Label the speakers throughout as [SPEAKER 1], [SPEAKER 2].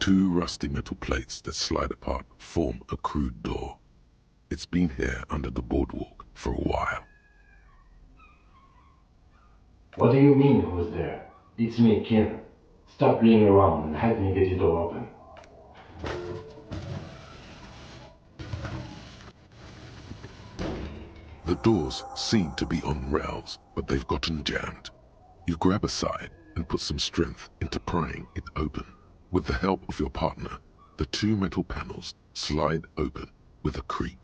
[SPEAKER 1] Two rusty metal plates that slide apart form a crude door. It's been here under the boardwalk for a while.
[SPEAKER 2] What do you mean, who's there? It's me, Kim. Stop playing around and help me get the door open.
[SPEAKER 1] The doors seem to be on rails, but they've gotten jammed. You grab a side and put some strength into prying it open. With the help of your partner, the two metal panels slide open with a creak.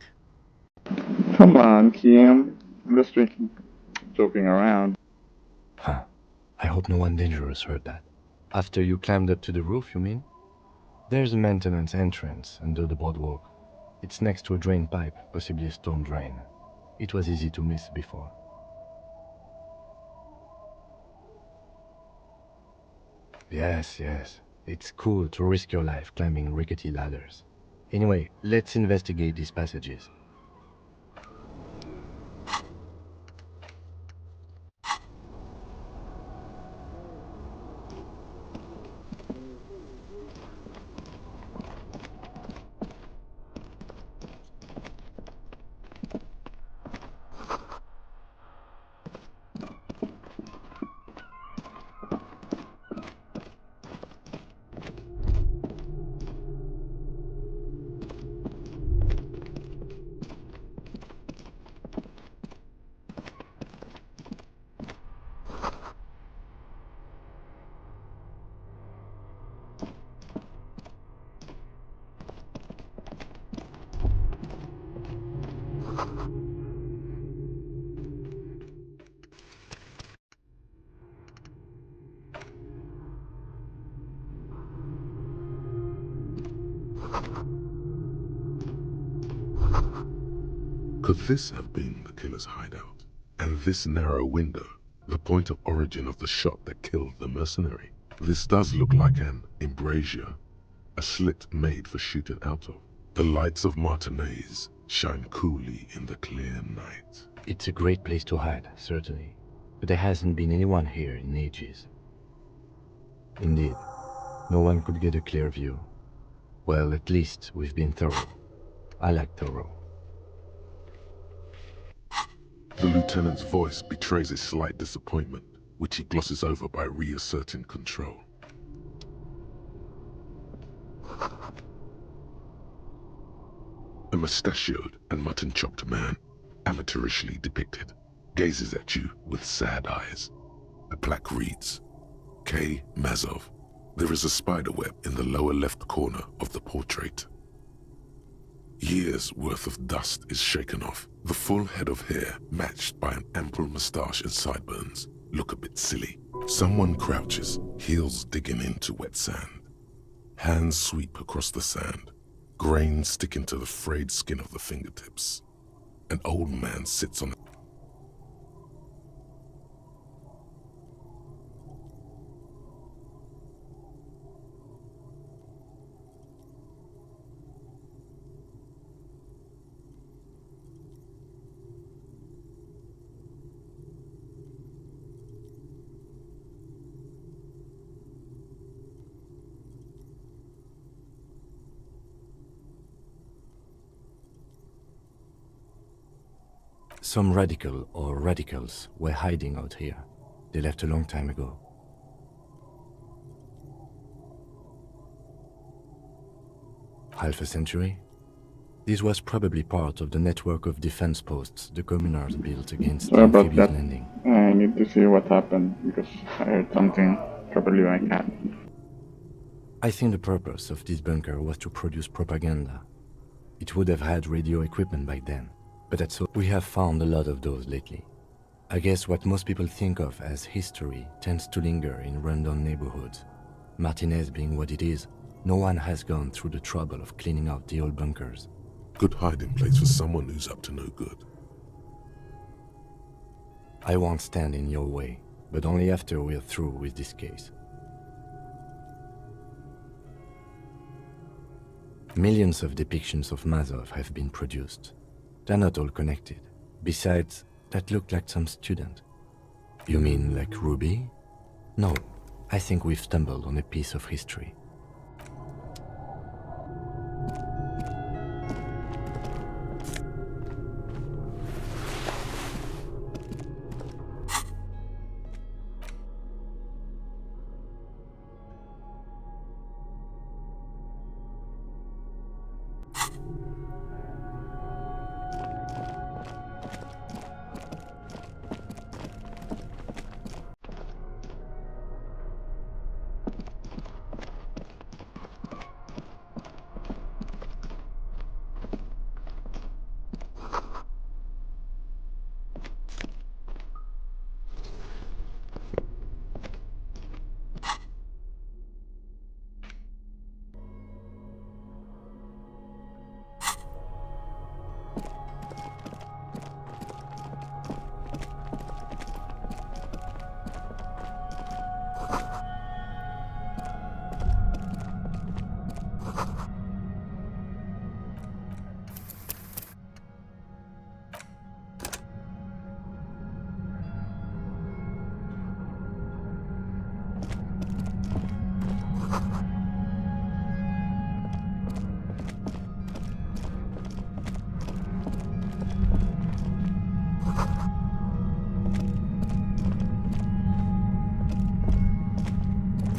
[SPEAKER 3] Come on, Kim. I'm just joking around.
[SPEAKER 4] Huh. I hope no one dangerous heard that. After you climbed up to the roof, you mean? There's a maintenance entrance under the boardwalk. It's next to a drain pipe, possibly a storm drain. It was easy to miss before. Yes. It's cool to risk your life climbing rickety ladders. Anyway, let's investigate these passages.
[SPEAKER 1] Could this have been the killer's hideout? And this narrow window, the point of origin of the shot that killed the mercenary? This does look like an embrasure, a slit made for shooting out of. The lights of Martinez shine coolly in the clear night.
[SPEAKER 4] It's a great place to hide, certainly. But there hasn't been anyone here in ages. Indeed, no one could get a clear view. Well, at least we've been thorough. I like thorough.
[SPEAKER 1] The lieutenant's voice betrays a slight disappointment, which he glosses over by reasserting control. A mustachioed and mutton-chopped man, amateurishly depicted, gazes at you with sad eyes. A plaque reads, K. Mazov. There is a spiderweb in the lower left corner of the portrait. Years' worth of dust is shaken off. The full head of hair, matched by an ample moustache and sideburns, look a bit silly. Someone crouches, heels digging into wet sand. Hands sweep across the sand, grains sticking to the frayed skin of the fingertips. An old man sits on
[SPEAKER 4] Some radical or radicals were hiding out here. They left a long time ago. Half a century? This was probably part of the network of defense posts the communards built against the
[SPEAKER 3] Sorry about
[SPEAKER 4] amphibious
[SPEAKER 3] that.
[SPEAKER 4] landing.
[SPEAKER 3] I need to see what happened because I heard something. Probably my cat.
[SPEAKER 4] I think the purpose of this bunker was to produce propaganda. It would have had radio equipment back then, but that's all. We have found a lot of those lately. I guess what most people think of as history tends to linger in rundown neighborhoods. Martinez being what it is, no one has gone through the trouble of cleaning out the old bunkers.
[SPEAKER 1] Good hiding place for someone who's up to no good.
[SPEAKER 4] I won't stand in your way, but only after we're through with this case. Millions of depictions of Mazov have been produced. They're not all connected. Besides, that looked like some student. You mean like Ruby? No, I think we've stumbled on a piece of history.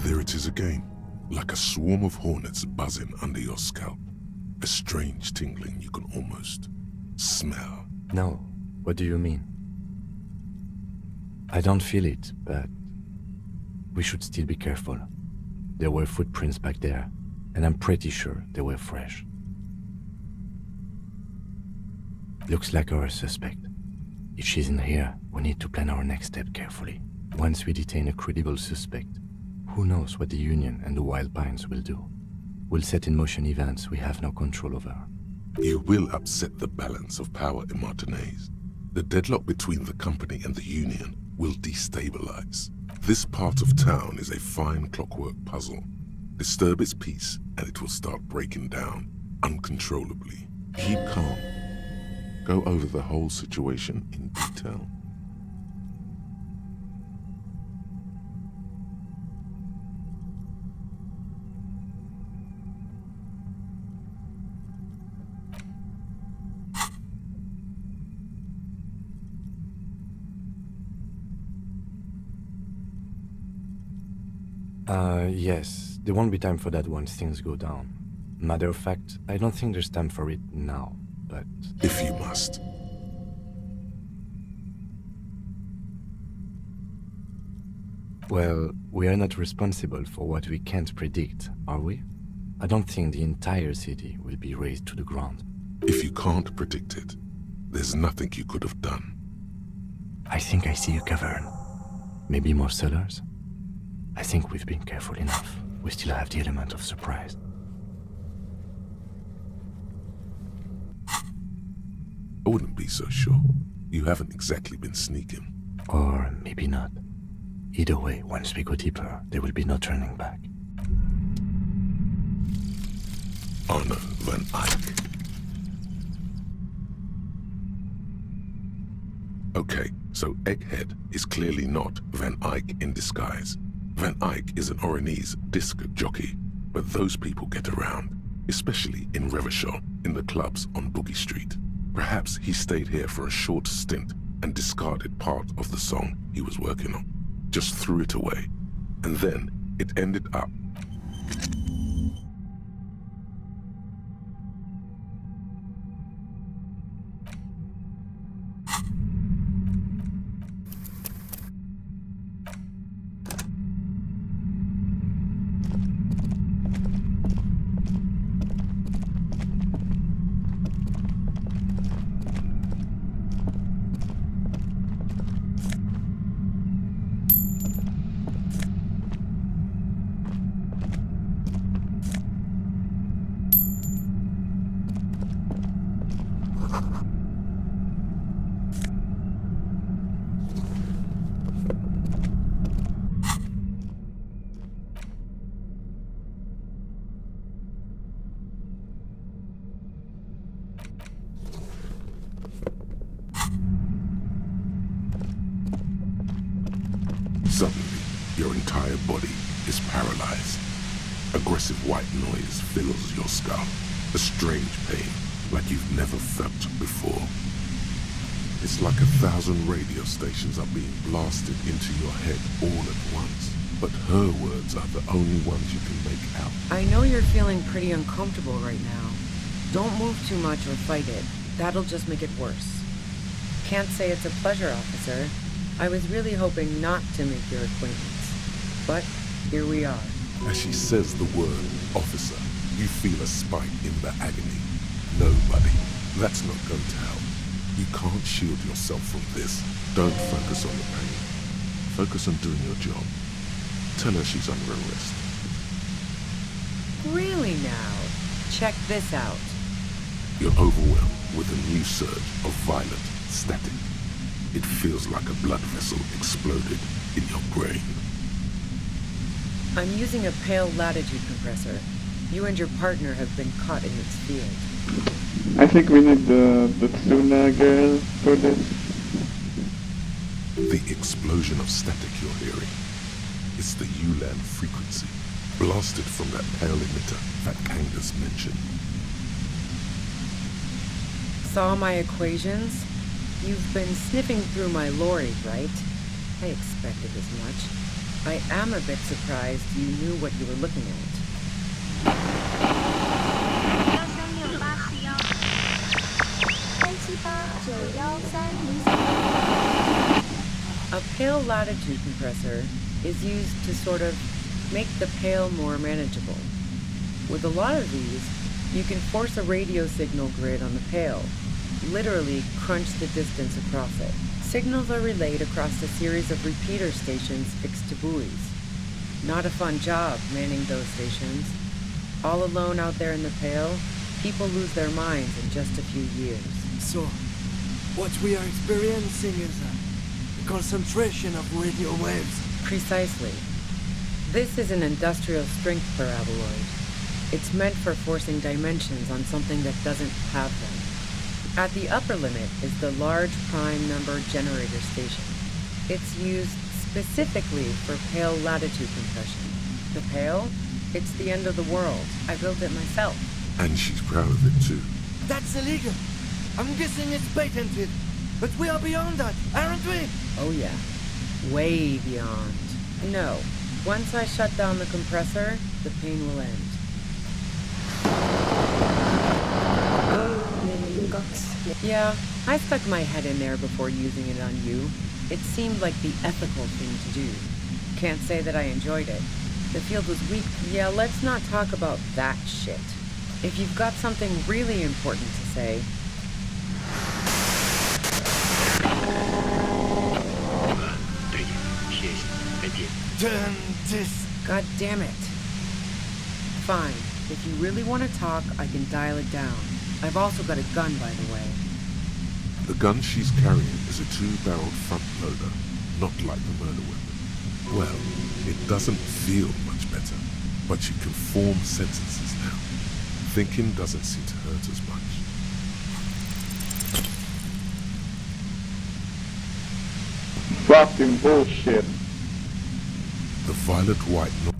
[SPEAKER 1] There it is again, like a swarm of hornets buzzing under your scalp. A strange tingling you can almost smell.
[SPEAKER 4] No, what do you mean? I don't feel it, but we should still be careful. There were footprints back there, and I'm pretty sure they were fresh. Looks like our suspect. If she's in here, we need to plan our next step carefully. Once we detain a credible suspect, who knows what the Union and the Wild Pines will do? We'll set in motion events we have no control over.
[SPEAKER 1] You will upset the balance of power in Martinez. The deadlock between the company and the Union will destabilize. This part of town is a fine clockwork puzzle. Disturb its peace and it will start breaking down uncontrollably. Keep calm. Go over the whole situation in detail.
[SPEAKER 4] Yes, there won't be time for that once things go down. Matter of fact, I don't think there's time for it now, but...
[SPEAKER 1] If you must.
[SPEAKER 4] Well, we are not responsible for what we can't predict, are we? I don't think the entire city will be razed to the ground.
[SPEAKER 1] If you can't predict it, there's nothing you could have done.
[SPEAKER 4] I think I see a cavern. Maybe more cellars? I think we've been careful enough. We still have the element of surprise.
[SPEAKER 1] I wouldn't be so sure. You haven't exactly been sneaking.
[SPEAKER 4] Or maybe not. Either way, once we go deeper, there will be no turning back.
[SPEAKER 1] Arno van Eyck. Okay, so Egghead is clearly not Van Eyck in disguise. Van Eyck is an Oranese disc jockey, but those people get around, especially in Revachol, in the clubs on Boogie Street. Perhaps he stayed here for a short stint and discarded part of the song he was working on. Just threw it away. And then it ended up entire body is paralyzed. Aggressive white noise fills your skull. A strange pain, like you've never felt before. It's like 1,000 radio stations are being blasted into your head all at once. But her words are the only ones you can make out.
[SPEAKER 5] I know you're feeling pretty uncomfortable right now. Don't move too much or fight it. That'll just make it worse. Can't say it's a pleasure, officer. I was really hoping not to make your acquaintance. But here we are.
[SPEAKER 1] As she says the word officer, you feel a spike in the agony. No, buddy, that's not going to help. You can't shield yourself from this. Don't focus on the pain. Focus on doing your job. Tell her she's under arrest.
[SPEAKER 5] Really now? Check this out.
[SPEAKER 1] You're overwhelmed with a new surge of violent static. It feels like a blood vessel exploded in your brain.
[SPEAKER 5] I'm using a pale latitude compressor. You and your partner have been caught in its field.
[SPEAKER 3] I think we need the Tsuna girl for this.
[SPEAKER 1] The explosion of static you're hearing. It's the ULAN frequency, blasted from that pale emitter that Kangas mentioned.
[SPEAKER 5] Saw my equations? You've been sniffing through my lorry, right? I expected as much. I am a bit surprised you knew what you were looking at. A pale latitude compressor is used to sort of make the pale more manageable. With a lot of these, you can force a radio signal grid on the pale, literally crunch the distance across it. Signals are relayed across a series of repeater stations fixed to buoys. Not a fun job manning those stations. All alone out there in the pale, people lose their minds in just a few years.
[SPEAKER 6] So, what we are experiencing is a concentration of radio waves.
[SPEAKER 5] Precisely. This is an industrial strength paraboloid. It's meant for forcing dimensions on something that doesn't have them. At the upper limit is the large prime number generator station. It's used specifically for pale latitude compression. The pale? It's the end of the world. I built it myself.
[SPEAKER 1] And she's proud of it too.
[SPEAKER 6] That's illegal. I'm guessing it's patented. But we are beyond that, aren't we?
[SPEAKER 5] Oh yeah. Way beyond. No. Once I shut down the compressor, the pain will end. Yeah, I stuck my head in there before using it on you. It seemed like the ethical thing to do. Can't say that I enjoyed it. The field was weak. Yeah, let's not talk about that shit. If you've got something really important to say...
[SPEAKER 6] Turn this.
[SPEAKER 5] God damn it. Fine. If you really want to talk, I can dial it down. I've also got a gun, by the way.
[SPEAKER 1] The gun she's carrying is a 2-barreled front loader, not like the murder weapon. Well, it doesn't feel much better, but you can form sentences now. Thinking doesn't seem to hurt as much.
[SPEAKER 3] Fucking bullshit.
[SPEAKER 1] The violet white noise.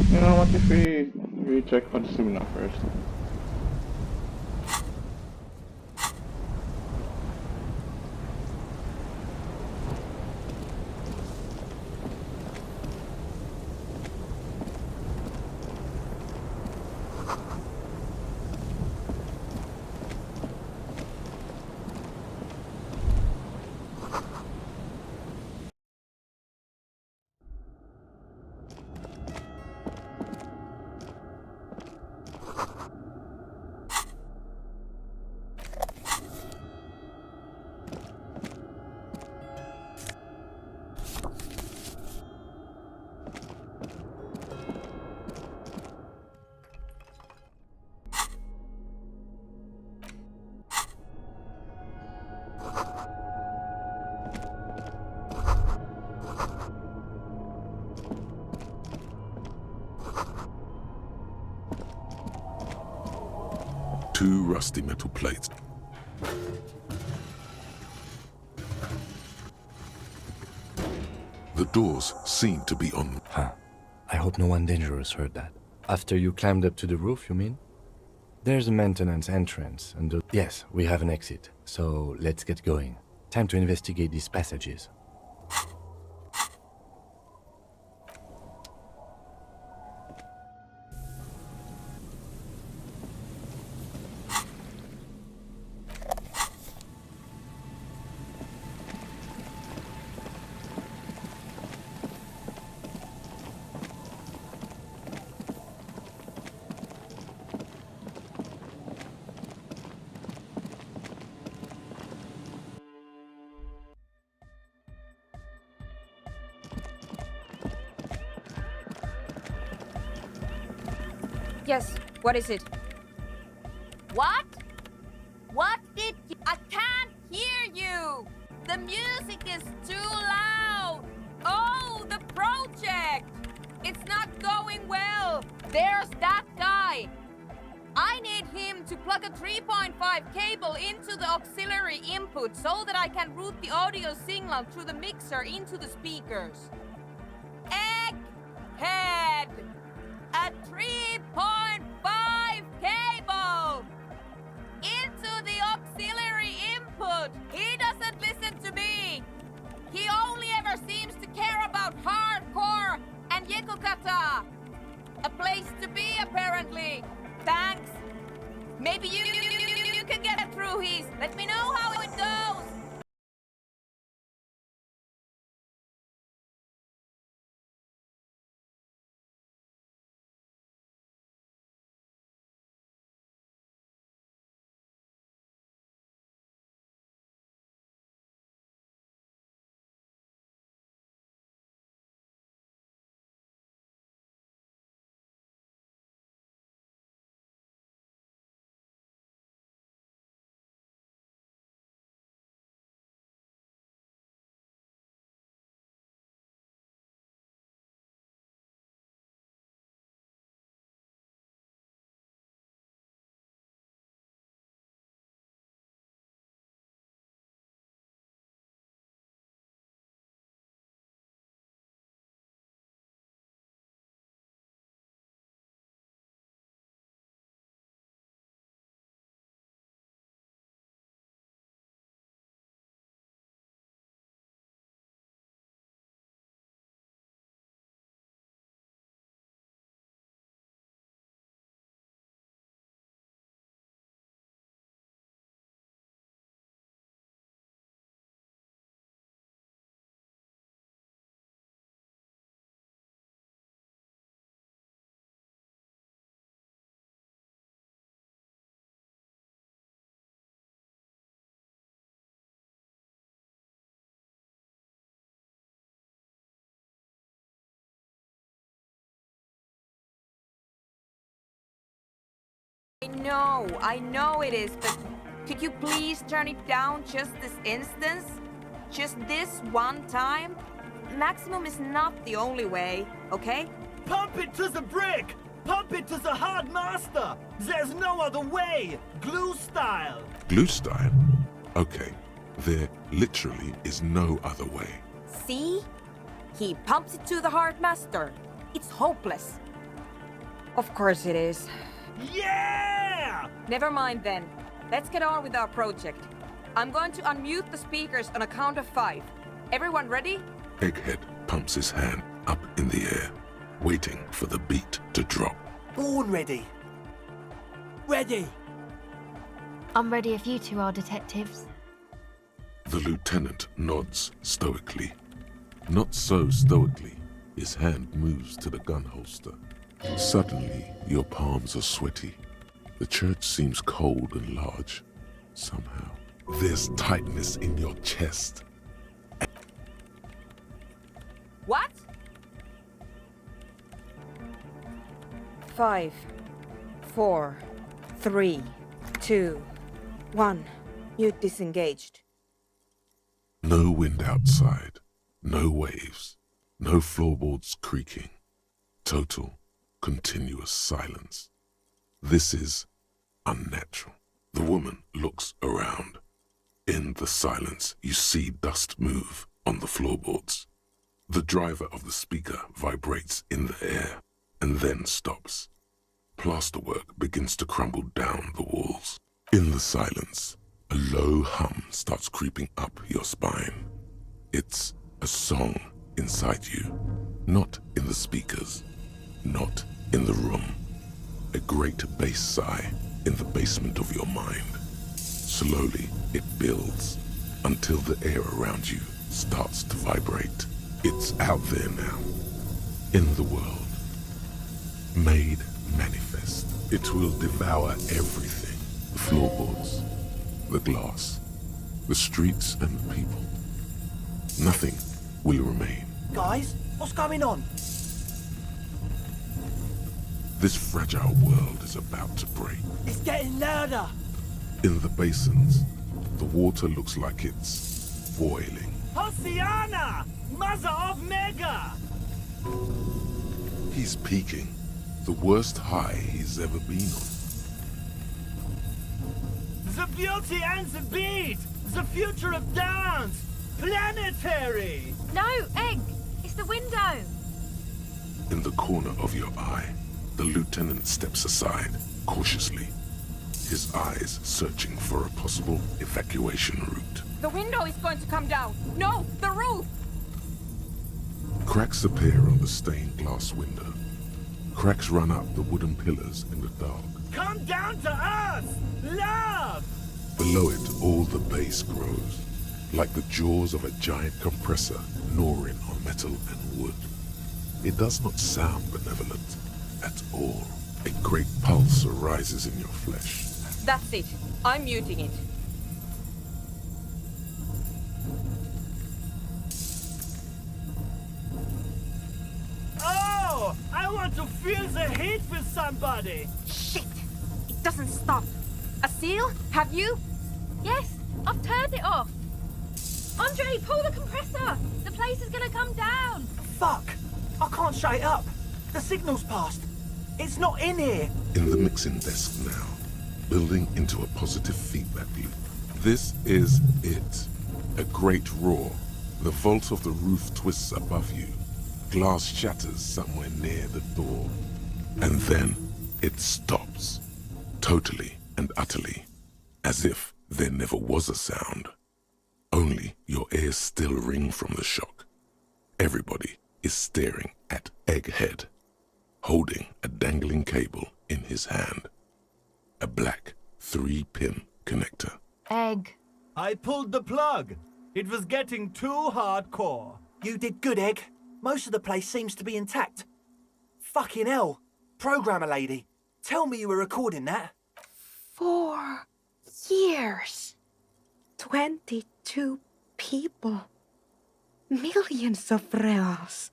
[SPEAKER 3] You know what, if we check for Tsuna first.
[SPEAKER 1] 2 rusty metal plates. The doors seem to be on.
[SPEAKER 4] Huh. I hope no one dangerous heard that. After you climbed up to the roof, you mean? There's a maintenance entrance and yes, we have an exit. So let's get going. Time to investigate these passages.
[SPEAKER 7] Yes, what is it?
[SPEAKER 8] What? What did you... I can't hear you! The music is too loud! Oh, the project! It's not going well! There's that guy! I need him to plug a 3.5 cable into the auxiliary input so that I can route the audio signal through the mixer into the speakers. Egghead! A 3.5 cable! Into the auxiliary input! He doesn't listen to me! He only ever seems to care about hardcore and Yekukata! A place to be, apparently! Thanks! Maybe you can get it through his. Let me know how it goes! I know it is, but could you please turn it down just this instance? Just this one time? Maximum is not the only way, okay?
[SPEAKER 6] Pump it to the brick! Pump it to the hard master! There's no other way! Glue style!
[SPEAKER 1] Glue style? Okay, there literally is no other way.
[SPEAKER 7] See? He pumps it to the hard master. It's hopeless. Of course it is.
[SPEAKER 6] Yeah!
[SPEAKER 7] Never mind then. Let's get on with our project. I'm going to unmute the speakers on a count of 5. Everyone ready?
[SPEAKER 1] Egghead pumps his hand up in the air, waiting for the beat to drop.
[SPEAKER 6] Born ready. Ready!
[SPEAKER 9] I'm ready if you two are detectives.
[SPEAKER 1] The lieutenant nods stoically. Not so stoically, his hand moves to the gun holster. Suddenly, your palms are sweaty. The church seems cold and large. Somehow, there's tightness in your chest.
[SPEAKER 7] What? 5, 4, 3, 2, 1. Mute disengaged.
[SPEAKER 1] No wind outside, no waves, no floorboards creaking. Total, continuous silence. This is unnatural. The woman looks around. In the silence, you see dust move on the floorboards. The driver of the speaker vibrates in the air and then stops. Plasterwork begins to crumble down the walls. In the silence, a low hum starts creeping up your spine. It's a song inside you, not in the speakers, not in the room. A great bass sigh in the basement of your mind. Slowly, it builds until the air around you starts to vibrate. It's out there now, in the world, made manifest. It will devour everything. The floorboards, the glass, the streets and the people. Nothing will remain.
[SPEAKER 6] Guys, what's going on?
[SPEAKER 1] This fragile world is about to break.
[SPEAKER 6] It's getting louder.
[SPEAKER 1] In the basins, the water looks like it's boiling.
[SPEAKER 6] Oceana! Mother of Mega!
[SPEAKER 1] He's peaking, the worst high he's ever been on.
[SPEAKER 6] The beauty and the beat! The future of dance! Planetary!
[SPEAKER 9] No, Egg! It's the window!
[SPEAKER 1] In the corner of your eye, the lieutenant steps aside, cautiously, his eyes searching for a possible evacuation route.
[SPEAKER 7] The window is going to come down. No, the roof!
[SPEAKER 1] Cracks appear on the stained glass window. Cracks run up the wooden pillars in the dark.
[SPEAKER 6] Come down to us! Love!
[SPEAKER 1] Below it, all the bass grows, like the jaws of a giant compressor gnawing on metal and wood. It does not sound benevolent at all. A great pulse arises in your flesh.
[SPEAKER 7] That's it. I'm muting it.
[SPEAKER 6] Oh! I want to feel the heat with somebody!
[SPEAKER 7] Shit! It doesn't stop. A seal? Have you?
[SPEAKER 9] Yes, I've turned it off. Andre, pull the compressor! The place is gonna come down!
[SPEAKER 6] Fuck! I can't shut it up! The signal's passed! It's not in here!
[SPEAKER 1] In the mixing desk now, building into a positive feedback loop. This is it. A great roar. The vault of the roof twists above you. Glass shatters somewhere near the door. And then it stops. Totally and utterly. As if there never was a sound. Only your ears still ring from the shock. Everybody is staring at Egghead, holding a dangling cable in his hand. A black 3-pin connector.
[SPEAKER 9] Egg.
[SPEAKER 6] I pulled the plug. It was getting too hardcore. You did good, Egg. Most of the place seems to be intact. Fucking hell. Programmer lady, tell me you were recording that.
[SPEAKER 10] 4 years. 22 people. Millions of reals.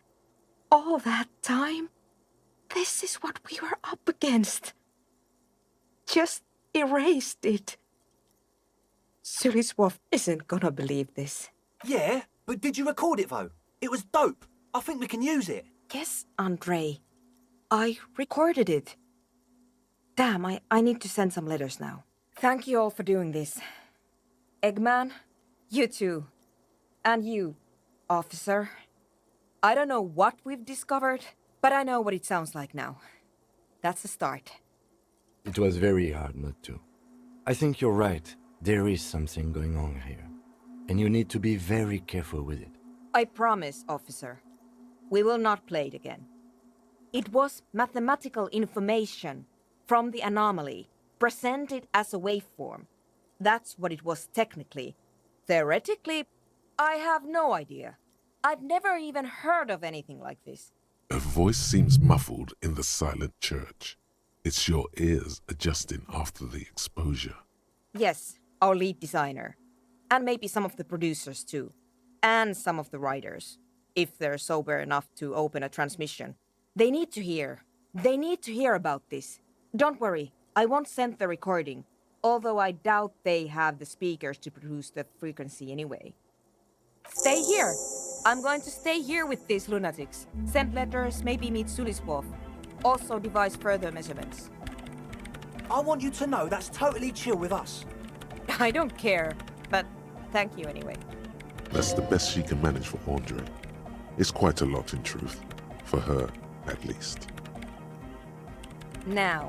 [SPEAKER 10] All that time. This is what we were up against. Just erased it. Suliswolf isn't gonna believe this.
[SPEAKER 6] Yeah, but did you record it though? It was dope. I think we can use it.
[SPEAKER 10] Yes, Andre. I recorded it. Damn, I need to send some letters now.
[SPEAKER 7] Thank you all for doing this. Eggman, you too. And you, officer. I don't know what we've discovered, but I know what it sounds like now. That's a start.
[SPEAKER 4] It was very hard not to. I think you're right. There is something going on here. And you need to be very careful with it.
[SPEAKER 7] I promise, officer. We will not play it again. It was mathematical information from the anomaly, presented as a waveform. That's what it was technically. Theoretically, I have no idea. I've never even heard of anything like this.
[SPEAKER 1] A voice seems muffled in the silent church. It's your ears adjusting after the exposure.
[SPEAKER 7] Yes, our lead designer. And maybe some of the producers too. And some of the writers. If they're sober enough to open a transmission. They need to hear. They need to hear about this. Don't worry, I won't send the recording. Although I doubt they have the speakers to produce the frequency anyway. Stay here. I'm going to stay here with these lunatics. Send letters, maybe meet Suliswolf. Also devise further measurements.
[SPEAKER 6] I want you to know that's totally chill with us.
[SPEAKER 7] I don't care, but thank you anyway.
[SPEAKER 1] That's the best she can manage for Andre. It's quite a lot in truth. For her, at least.
[SPEAKER 7] Now,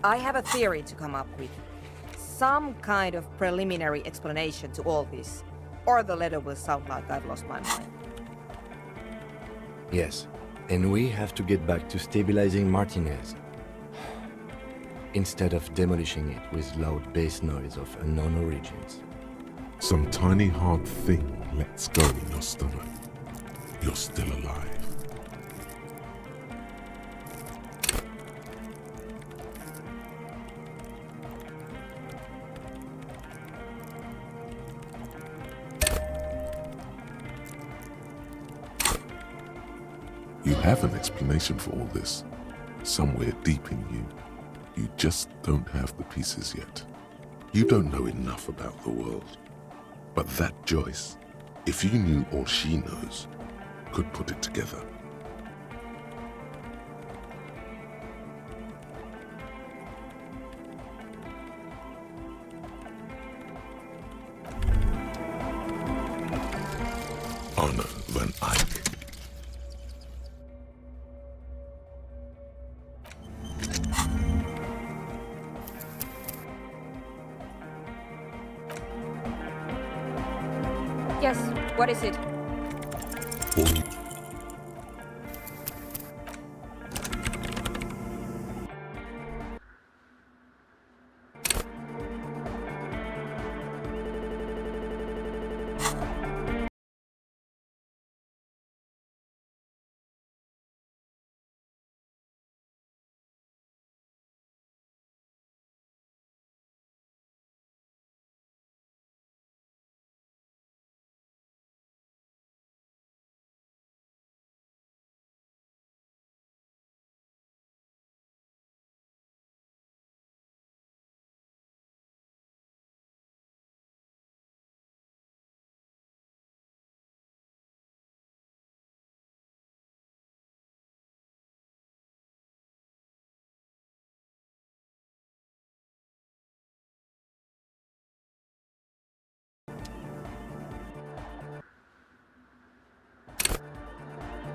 [SPEAKER 7] I have a theory to come up with. Some kind of preliminary explanation to all this, or the letter will sound like I've lost my mind.
[SPEAKER 4] Yes, and we have to get back to stabilizing Martinez. Instead of demolishing it with loud bass noise of unknown origins.
[SPEAKER 1] Some tiny hard thing lets go in your stomach. You're still alive. You have an explanation for all this. Somewhere deep in you. You just don't have the pieces yet. You don't know enough about the world. But that Joyce, if you knew all she knows, could put it together. Anna van Eyck.
[SPEAKER 7] Yes, what is it?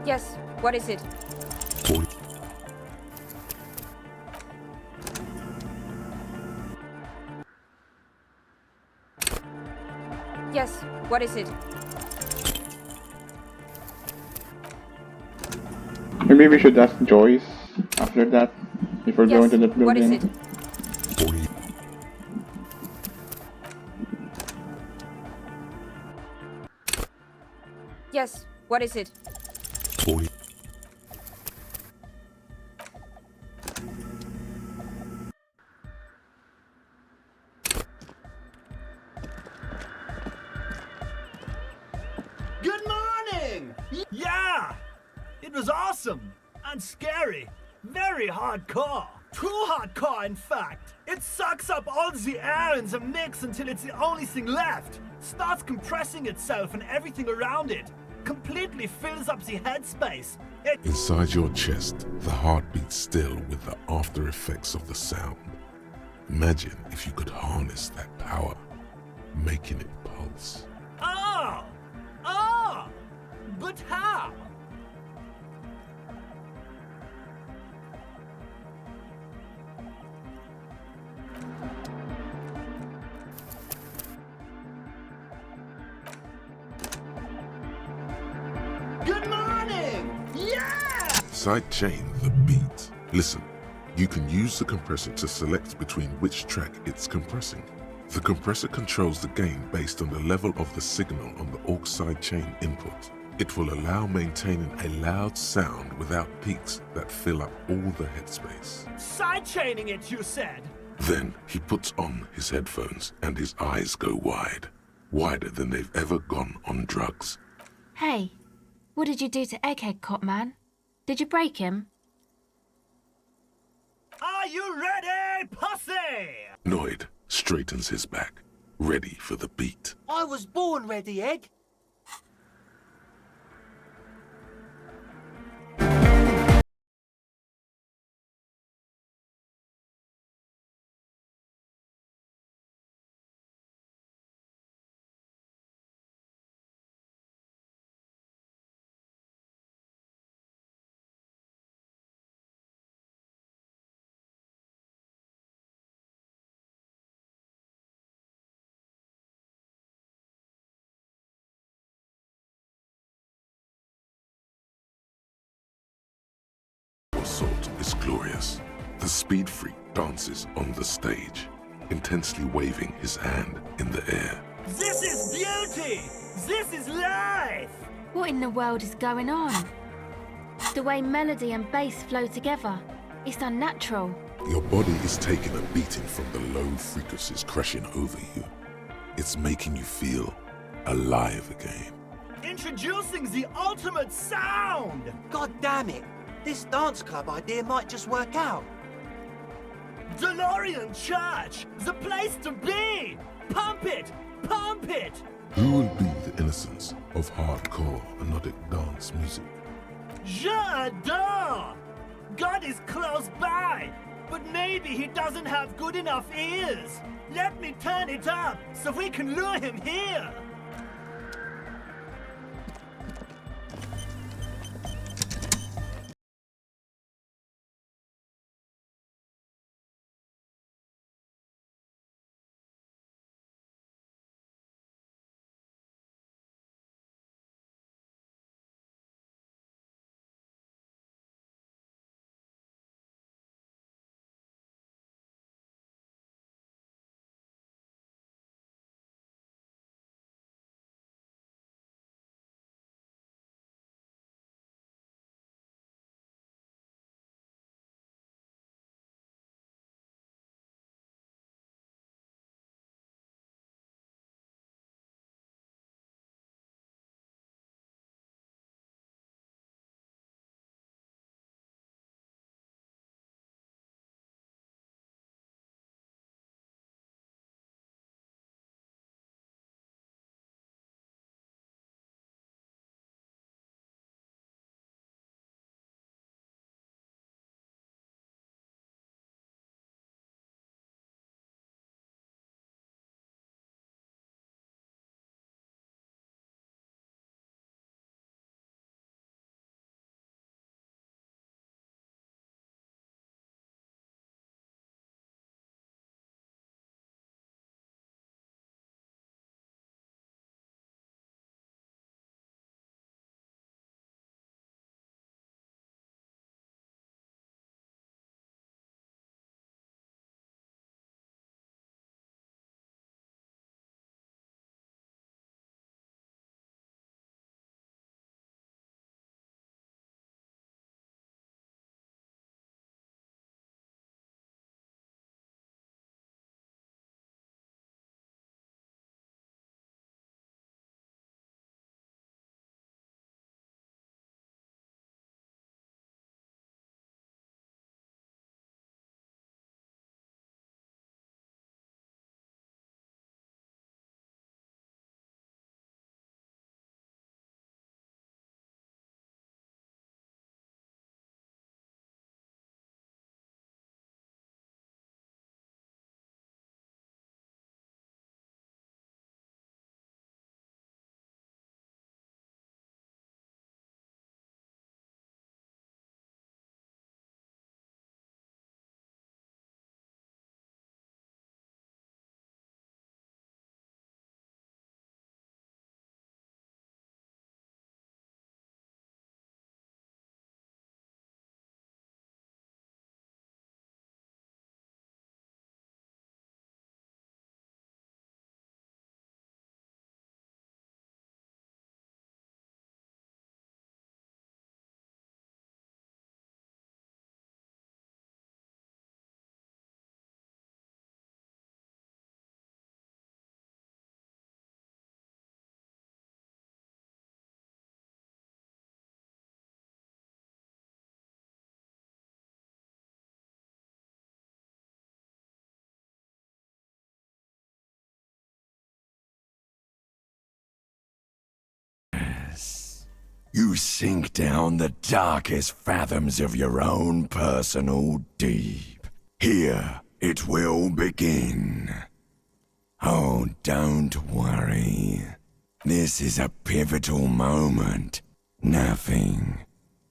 [SPEAKER 7] Yes, what is it? Yes, what is it?
[SPEAKER 3] Maybe we should ask Joyce after that, if we're going
[SPEAKER 7] Yes,
[SPEAKER 3] to that building.
[SPEAKER 7] what is it? Yes, what is it?
[SPEAKER 6] Good morning! Yeah! It was awesome and scary. Very hardcore. Too hardcore, in fact. It sucks up all the air in the mix until it's the only thing left. Starts compressing itself and everything around it. Completely fills up the headspace.
[SPEAKER 1] Inside your chest, the heart beats still with the after effects of the sound. Imagine if you could harness that power, making it pulse.
[SPEAKER 6] Oh! Oh! But how? Good morning! Yeah!
[SPEAKER 1] Sidechain the beat. Listen, you can use the compressor to select between which track it's compressing. The compressor controls the gain based on the level of the signal on the aux sidechain input. It will allow maintaining a loud sound without peaks that fill up all the headspace.
[SPEAKER 6] Sidechaining it, you said?
[SPEAKER 1] Then he puts on his headphones and his eyes go wide. Wider than they've ever gone on drugs.
[SPEAKER 9] Hey, what did you do to Egghead, Cop Man? Did you break him?
[SPEAKER 6] Are you ready, pussy?
[SPEAKER 1] Noid straightens his back, ready for the beat.
[SPEAKER 6] I was born ready, Egg.
[SPEAKER 1] assault is glorious. The speed freak dances on the stage, intensely waving his hand in the air.
[SPEAKER 6] This is beauty! This is life!
[SPEAKER 9] What in the world is going on? The way melody and bass flow together, it's unnatural.
[SPEAKER 1] Your body is taking a beating from the low frequencies crashing over you. It's making you feel alive again.
[SPEAKER 6] Introducing the ultimate sound!
[SPEAKER 11] God damn it! This dance club idea might just work out.
[SPEAKER 6] DeLorean Church! The place to be! Pump it! Pump it!
[SPEAKER 1] Who will be the innocence of hardcore melodic dance music?
[SPEAKER 6] J'adore! God is close by, but maybe he doesn't have good enough ears. Let me turn it up so we can lure him here.
[SPEAKER 12] You sink down the darkest fathoms of your own personal deep. Here it will begin. Oh, don't worry. This is a pivotal moment. Nothing.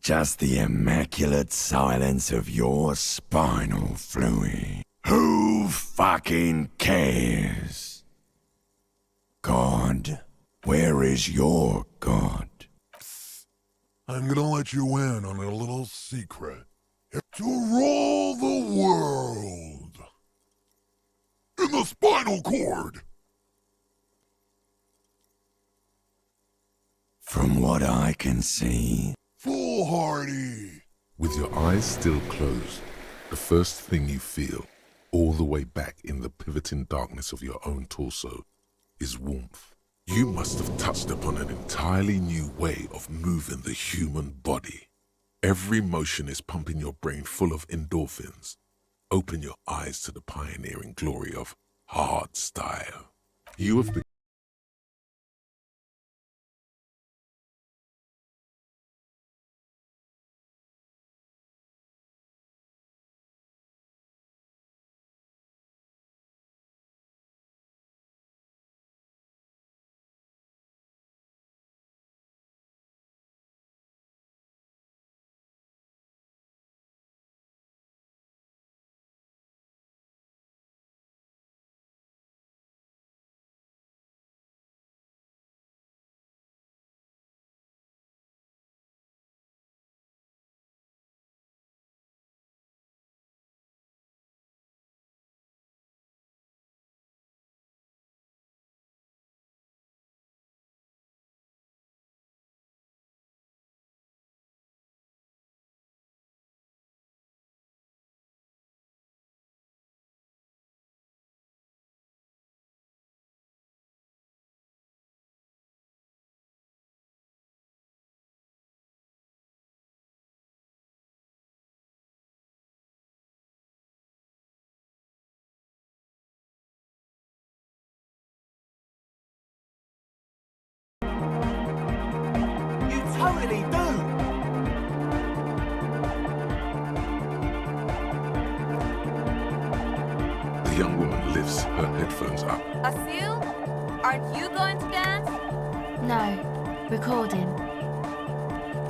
[SPEAKER 12] Just the immaculate silence of your spinal fluid. Who fucking cares? God? Where is your God?
[SPEAKER 13] I'm gonna let you in on a little secret.
[SPEAKER 12] To rule the world. In the spinal cord. From what I can see, foolhardy.
[SPEAKER 1] With your eyes still closed, the first thing you feel, all the way back in the pivoting darkness of your own torso, is warmth. You must have touched upon an entirely new way of moving the human body. Every motion is pumping your brain full of endorphins. Open your eyes to the pioneering glory of hard style. You have been
[SPEAKER 6] You totally do!
[SPEAKER 1] The young woman lifts her headphones up.
[SPEAKER 8] Asil, aren't you going to dance?
[SPEAKER 9] No, recording.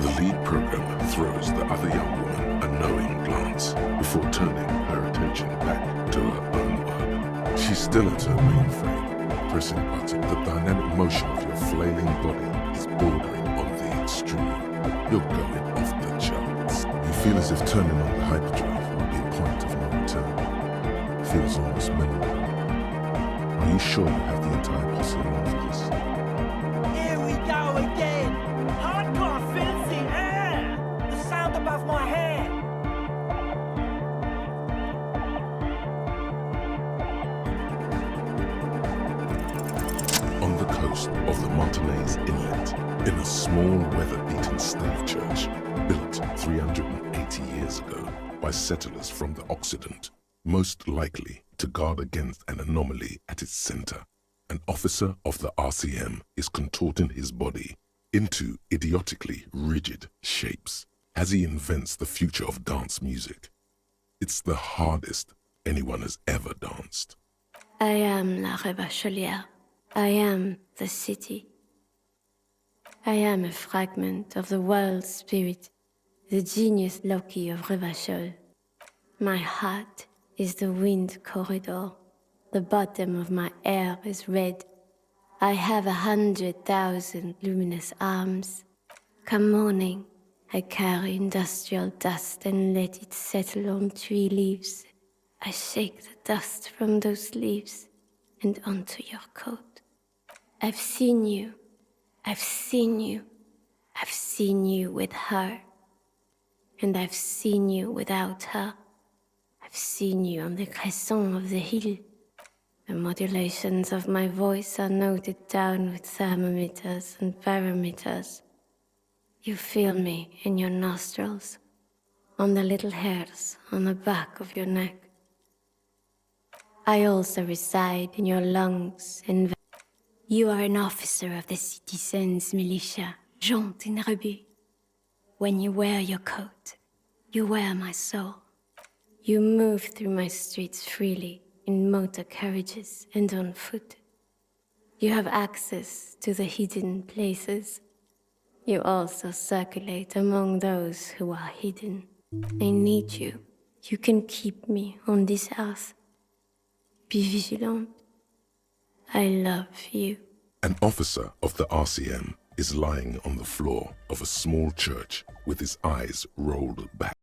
[SPEAKER 1] The lead programmer throws the other young woman a knowing glance before turning her attention back to her own work. She's still at her mainframe, pressing a button. The dynamic motion of your flailing body is bordering on the extreme. You're going off the charts. You feel as if turning on the hyperdrive will be a point of no return. It feels almost memorable. Are you sure you have the entire posse along for this?
[SPEAKER 6] Here we go again! Hardcore fancy air! The sound above my head!
[SPEAKER 1] On the coast of the Martinez Inlet, in a small weather-beaten stave church built 380 years ago by settlers from the Occident, most likely to guard against an anomaly at its center, an officer of the RCM is contorting his body into idiotically rigid shapes as he invents the future of dance music. It's the hardest anyone has ever danced.
[SPEAKER 13] I am la Revacholière. I am the city. I am a fragment of the world spirit, the genius Loki of Revachol. My heart is the wind corridor. The bottom of my air is red. I have 100,000 luminous arms. Come morning, I carry industrial dust and let it settle on tree leaves. I shake the dust from those leaves and onto your coat. I've seen you. I've seen you. I've seen you with her. And I've seen you without her. I've seen you on the crescent of the hill. The modulations of my voice are noted down with thermometers and barometers. You feel me in your nostrils, on the little hairs on the back of your neck. I also reside in your lungs and you are an officer of the citizens' militia, Jante and Rebut. When you wear your coat, you wear my soul. You move through my streets freely, in motor carriages and on foot. You have access to the hidden places. You also circulate among those who are hidden. I need you. You can keep me on this earth. Be vigilant. I love you.
[SPEAKER 1] An officer of the RCM is lying on the floor of a small church with his eyes rolled back.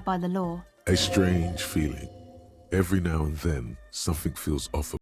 [SPEAKER 14] by the law.
[SPEAKER 1] A strange feeling. Every now and then, something feels off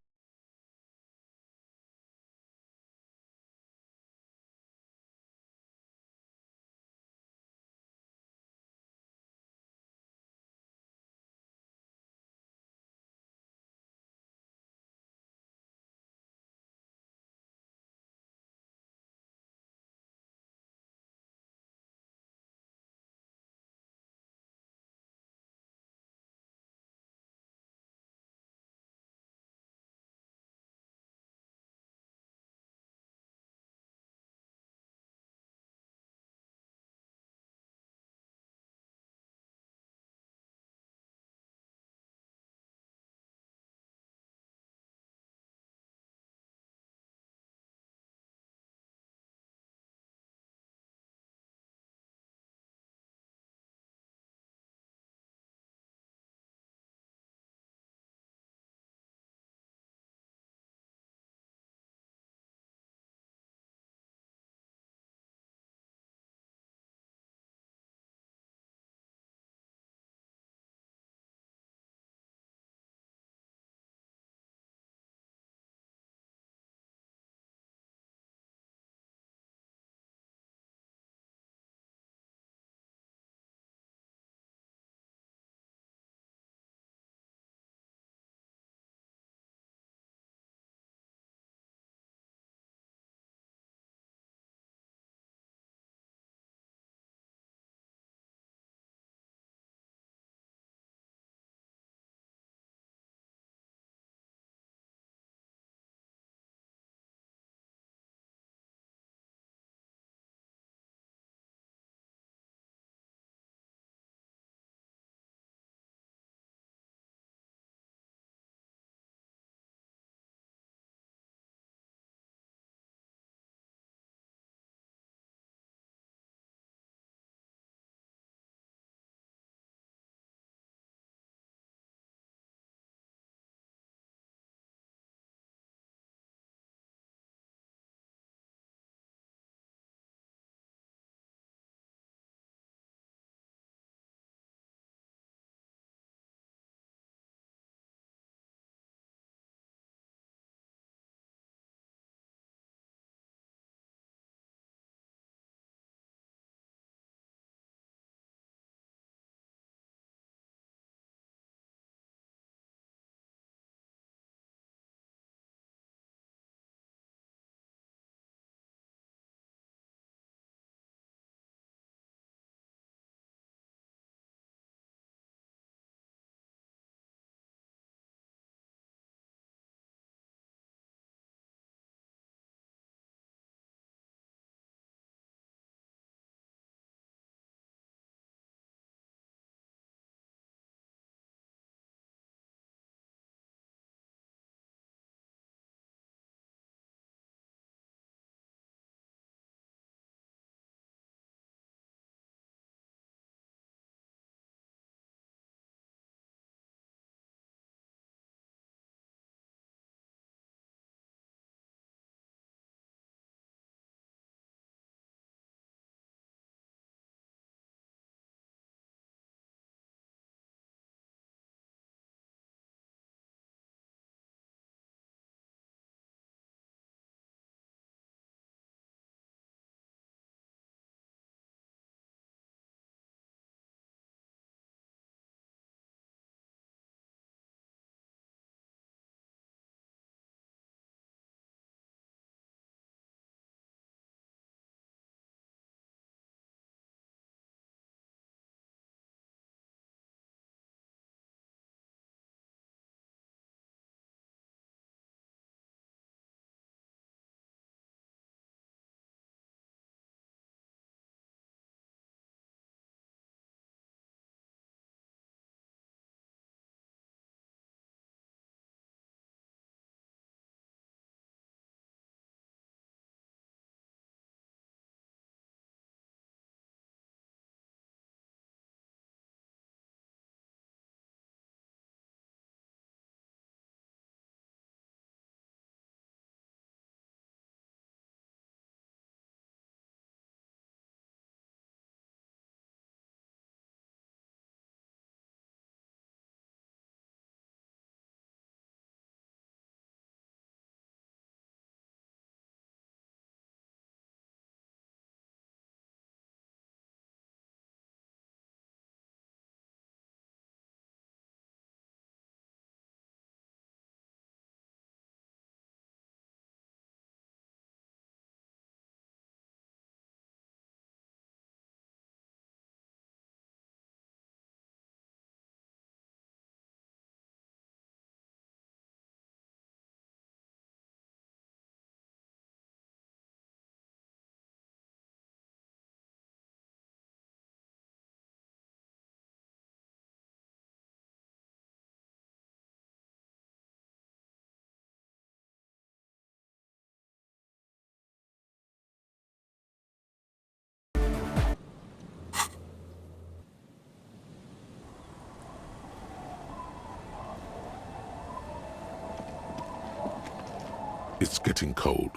[SPEAKER 1] It's getting cold.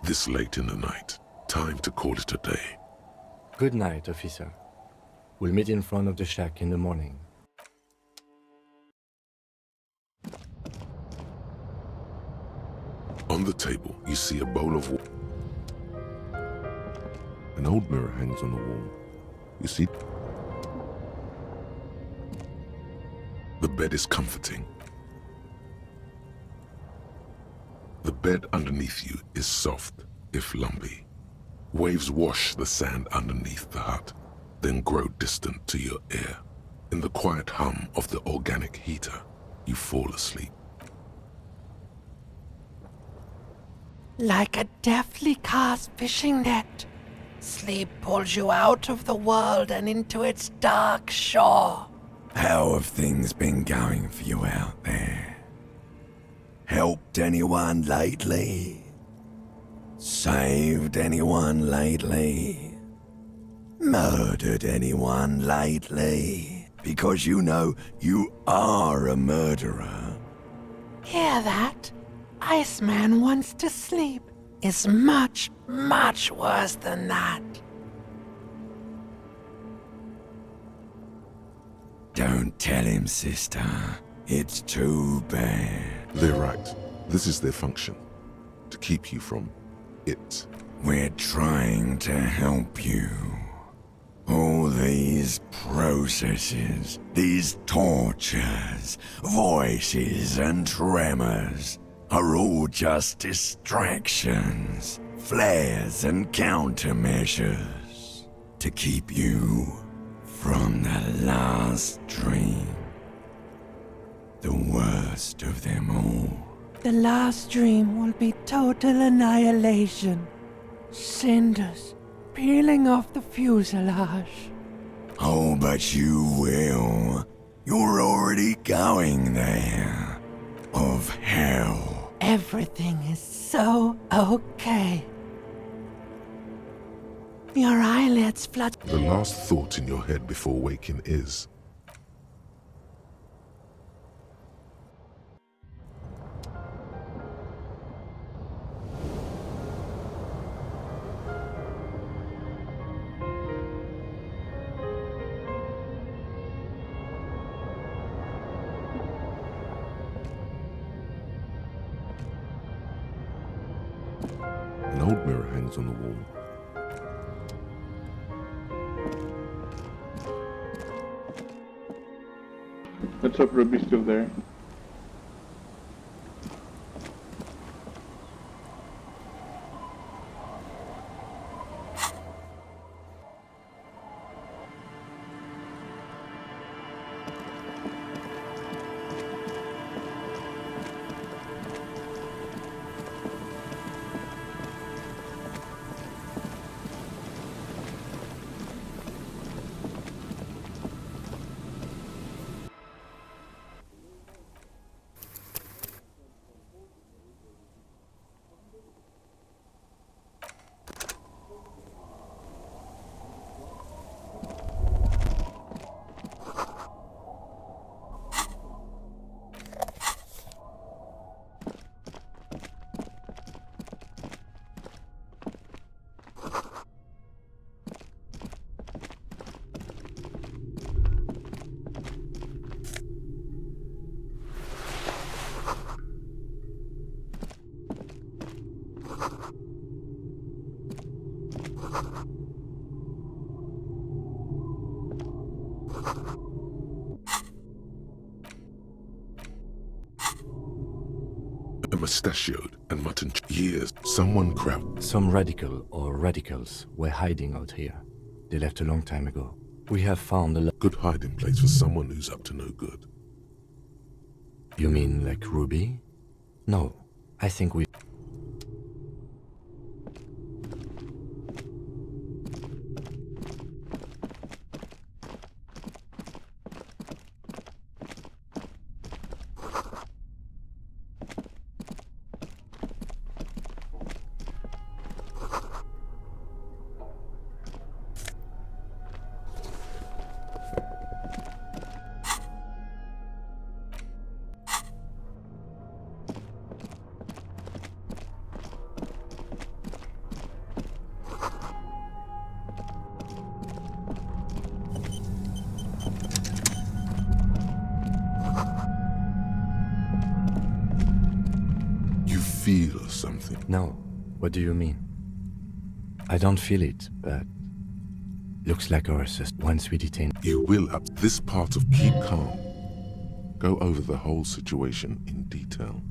[SPEAKER 1] This late in the night. Time to call it a day.
[SPEAKER 4] Good night, officer. We'll meet in front of the shack in the morning.
[SPEAKER 1] On the table, you see a bowl of water. An old mirror hangs on the wall. You see? The bed is comforting. The bed underneath you is soft, if lumpy. Waves wash the sand underneath the hut, then grow distant to your ear. In the quiet hum of the organic heater, you fall asleep.
[SPEAKER 14] Like a deftly cast fishing net, sleep pulls you out of the world and into its dark shore.
[SPEAKER 12] How have things been going for you out there? Helped anyone lately? Saved anyone lately? Murdered anyone lately? Because you know you are a murderer.
[SPEAKER 14] Hear that? Iceman wants to sleep. Is much, much worse than that.
[SPEAKER 12] Don't tell him, sister. It's too bad.
[SPEAKER 1] They're right. This is their function. To keep you from it.
[SPEAKER 12] We're trying to help you. All these processes, these tortures, voices and tremors are all just distractions, flares and countermeasures to keep you from the last dream. The worst of them all.
[SPEAKER 14] The last dream will be total annihilation. Cinders peeling off the fuselage.
[SPEAKER 12] Oh, but you will. You're already going there. Of hell.
[SPEAKER 14] Everything is so okay. Your eyelids flutter.
[SPEAKER 1] The last thought in your head before waking is, an old mirror hangs on the wall.
[SPEAKER 3] Let's hope Ruby's still there. A mustachioed and mutton years. Someone grabbed.
[SPEAKER 4] Some radical or radicals were hiding out here. They left a long time ago. We have found a
[SPEAKER 1] good hiding place for someone who's up to no good.
[SPEAKER 4] You mean like Ruby? No, I think we...
[SPEAKER 1] something?
[SPEAKER 4] No. What do you mean? I don't feel it, but looks like our assist once we detain.
[SPEAKER 1] You will up this part of keep calm. Go over the whole situation in detail.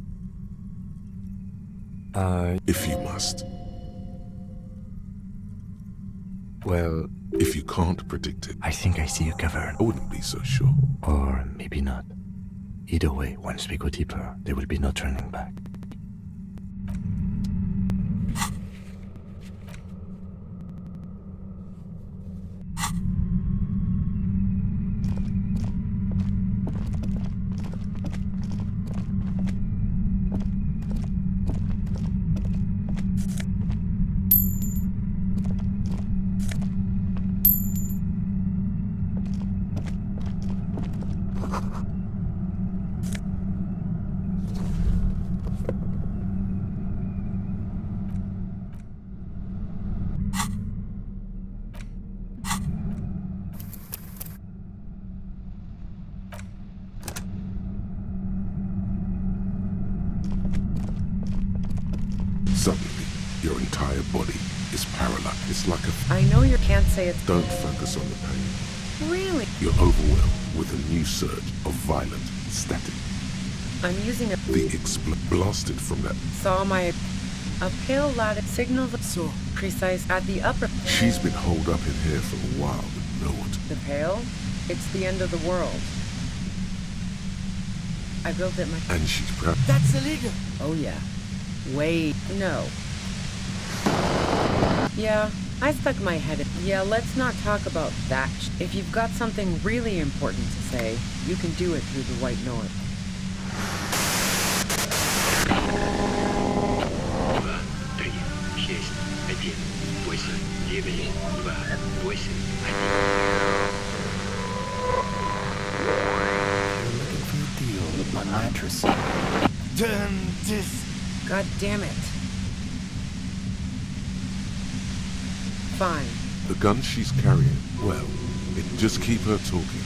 [SPEAKER 1] If you must.
[SPEAKER 4] Well,
[SPEAKER 1] if you can't predict it,
[SPEAKER 4] I think I see a cavern.
[SPEAKER 1] I wouldn't be so sure.
[SPEAKER 4] Or maybe not. Either way, once we go deeper, there will be no turning back.
[SPEAKER 1] Suddenly, your entire body is paralyzed. It's like a...
[SPEAKER 5] I know you can't say it's...
[SPEAKER 1] Don't focus on the pain.
[SPEAKER 5] Really?
[SPEAKER 1] You're overwhelmed with a new surge of violent static.
[SPEAKER 5] I'm using a...
[SPEAKER 1] The blasted from that.
[SPEAKER 5] Saw my... A pale lattice signal so precise at the upper...
[SPEAKER 1] She's been holed up in here for a while, but no one...
[SPEAKER 5] The pale? It's the end of the world. I built it myself.
[SPEAKER 1] And she's proud.
[SPEAKER 11] That's illegal.
[SPEAKER 5] Oh yeah. Wait, no. Yeah, I stuck my head in. Yeah, let's not talk about that. If you've got something really important to say, you can do it through the White North.
[SPEAKER 11] You're looking for a deal with my mattress. Done this.
[SPEAKER 5] God damn it. Fine.
[SPEAKER 1] The gun she's carrying, well, just keep her talking,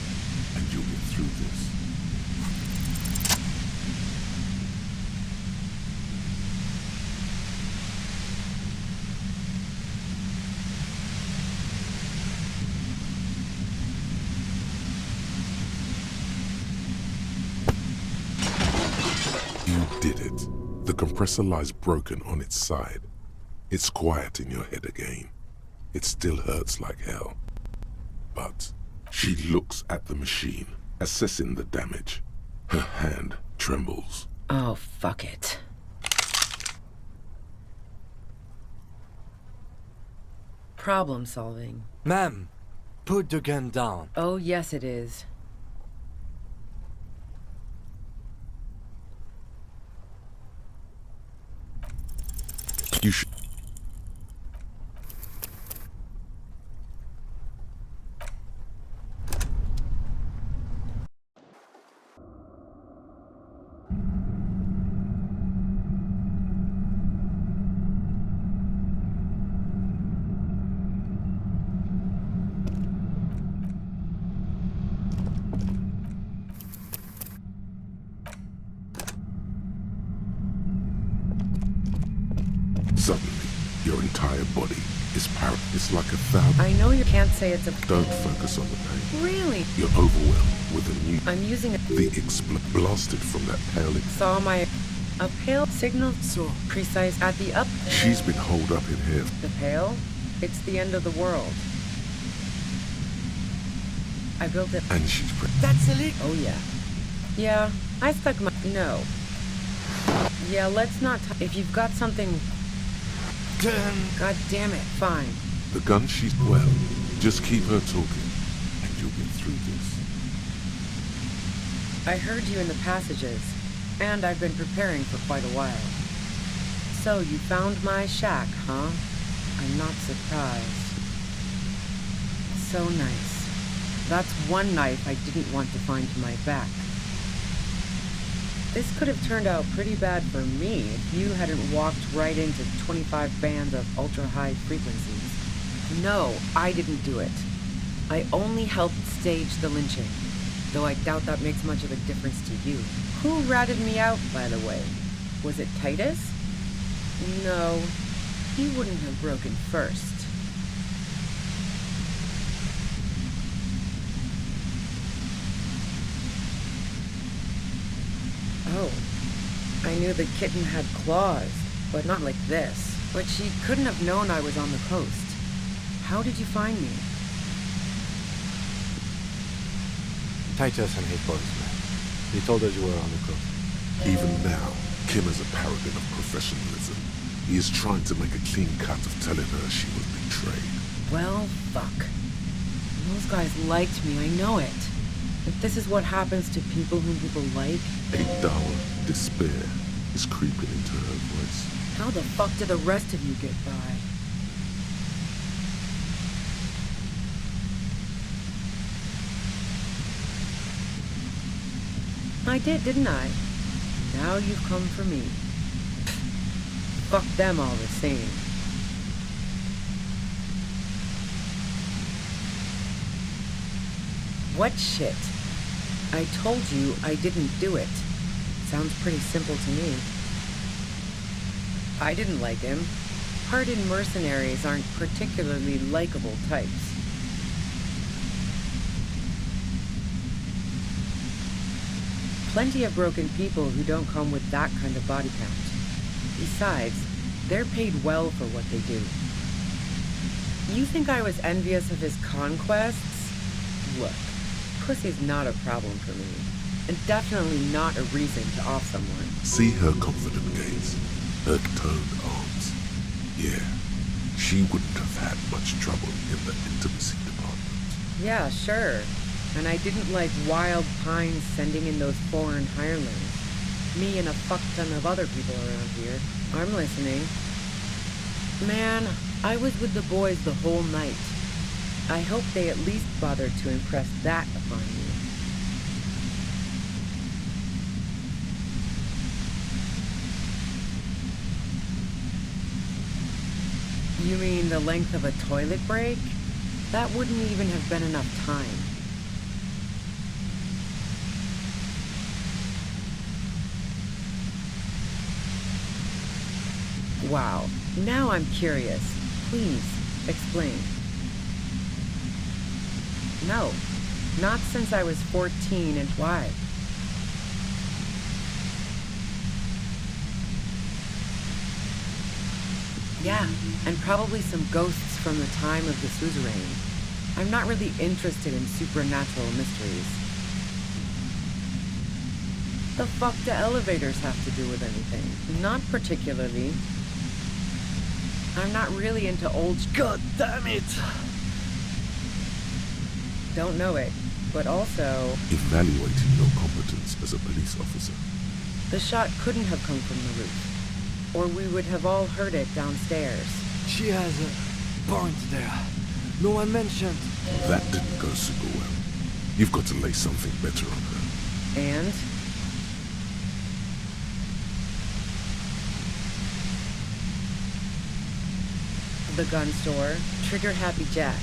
[SPEAKER 1] and you'll get through this. You did it. The compressor lies broken on its side. It's quiet in your head again. It still hurts like hell. But she looks at the machine, assessing the damage. Her hand trembles.
[SPEAKER 5] Oh, fuck it. Problem solving.
[SPEAKER 4] Ma'am, put the gun down.
[SPEAKER 5] Oh, yes it is.
[SPEAKER 1] You should... Suddenly, your entire body is paralyzed. It's like a thousand...
[SPEAKER 5] I know you can't say it's a...
[SPEAKER 1] Don't focus on the pain.
[SPEAKER 5] Really?
[SPEAKER 1] You're overwhelmed with a new...
[SPEAKER 5] I'm using a...
[SPEAKER 1] The blasted from that pale...
[SPEAKER 5] Saw my... A pale signal so precise at the up...
[SPEAKER 1] She's been holed up in here.
[SPEAKER 5] The pale? It's the end of the world. I built it...
[SPEAKER 1] And she's...
[SPEAKER 11] That's illegal.
[SPEAKER 5] Oh yeah. Yeah, I stuck my... No. Yeah, let's not... If you've got something...
[SPEAKER 11] Done.
[SPEAKER 5] God damn it, fine.
[SPEAKER 1] The gun she's... Well, just keep her talking, and you'll get through this.
[SPEAKER 5] I heard you in the passages, and I've been preparing for quite a while. So you found my shack, huh? I'm not surprised. So nice. That's one knife I didn't want to find to my back. This could have turned out pretty bad for me if you hadn't walked right into 25 bands of ultra-high frequencies. No, I didn't do it. I only helped stage the lynching, though I doubt that makes much of a difference to you. Who ratted me out, by the way? Was it Titus? No, he wouldn't have broken first. Oh, I knew the kitten had claws, but not like this. But she couldn't have known I was on the coast. How did you find me?
[SPEAKER 4] Titus and his boys, man. They told us you were on the coast.
[SPEAKER 1] Even now, Kim is a paragon of professionalism. He is trying to make a clean cut of telling her she was betrayed.
[SPEAKER 5] Well, fuck. Those guys liked me, I know it. If this is what happens to people whom people like...
[SPEAKER 1] A dull despair is creeping into her voice.
[SPEAKER 5] How the fuck did the rest of you get by? I did, didn't I? Now you've come for me. Fuck them all the same. What shit? I told you I didn't do it. Sounds pretty simple to me. I didn't like him. Hardened mercenaries aren't particularly likable types. Plenty of broken people who don't come with that kind of body count. Besides, they're paid well for what they do. You think I was envious of his conquests? Look, pussy's not a problem for me, and definitely not a reason to off someone.
[SPEAKER 1] See her confident gaze, her toned arms. Yeah, she wouldn't have had much trouble in the intimacy department.
[SPEAKER 5] Yeah, sure. And I didn't like Wild Pines sending in those foreign hirelings. Me and a fuck ton of other people around here. I'm listening. Man, I was with the boys the whole night. I hope they at least bothered to impress that upon you. You mean the length of a toilet break? That wouldn't even have been enough time. Wow, now I'm curious. Please, explain. No, not since I was 14, and why? Yeah, and probably some ghosts from the time of the suzerain. I'm not really interested in supernatural mysteries. The fuck do elevators have to do with anything? Not particularly. I'm not really into old...
[SPEAKER 11] God damn it!
[SPEAKER 5] Don't know it, but also...
[SPEAKER 1] Evaluating your competence as a police officer.
[SPEAKER 5] The shot couldn't have come from the roof, or we would have all heard it downstairs.
[SPEAKER 11] She has a point there. No one mentioned.
[SPEAKER 1] That didn't go super well. You've got to lay something better on her.
[SPEAKER 5] And? The gun store, Trigger Happy Jacks.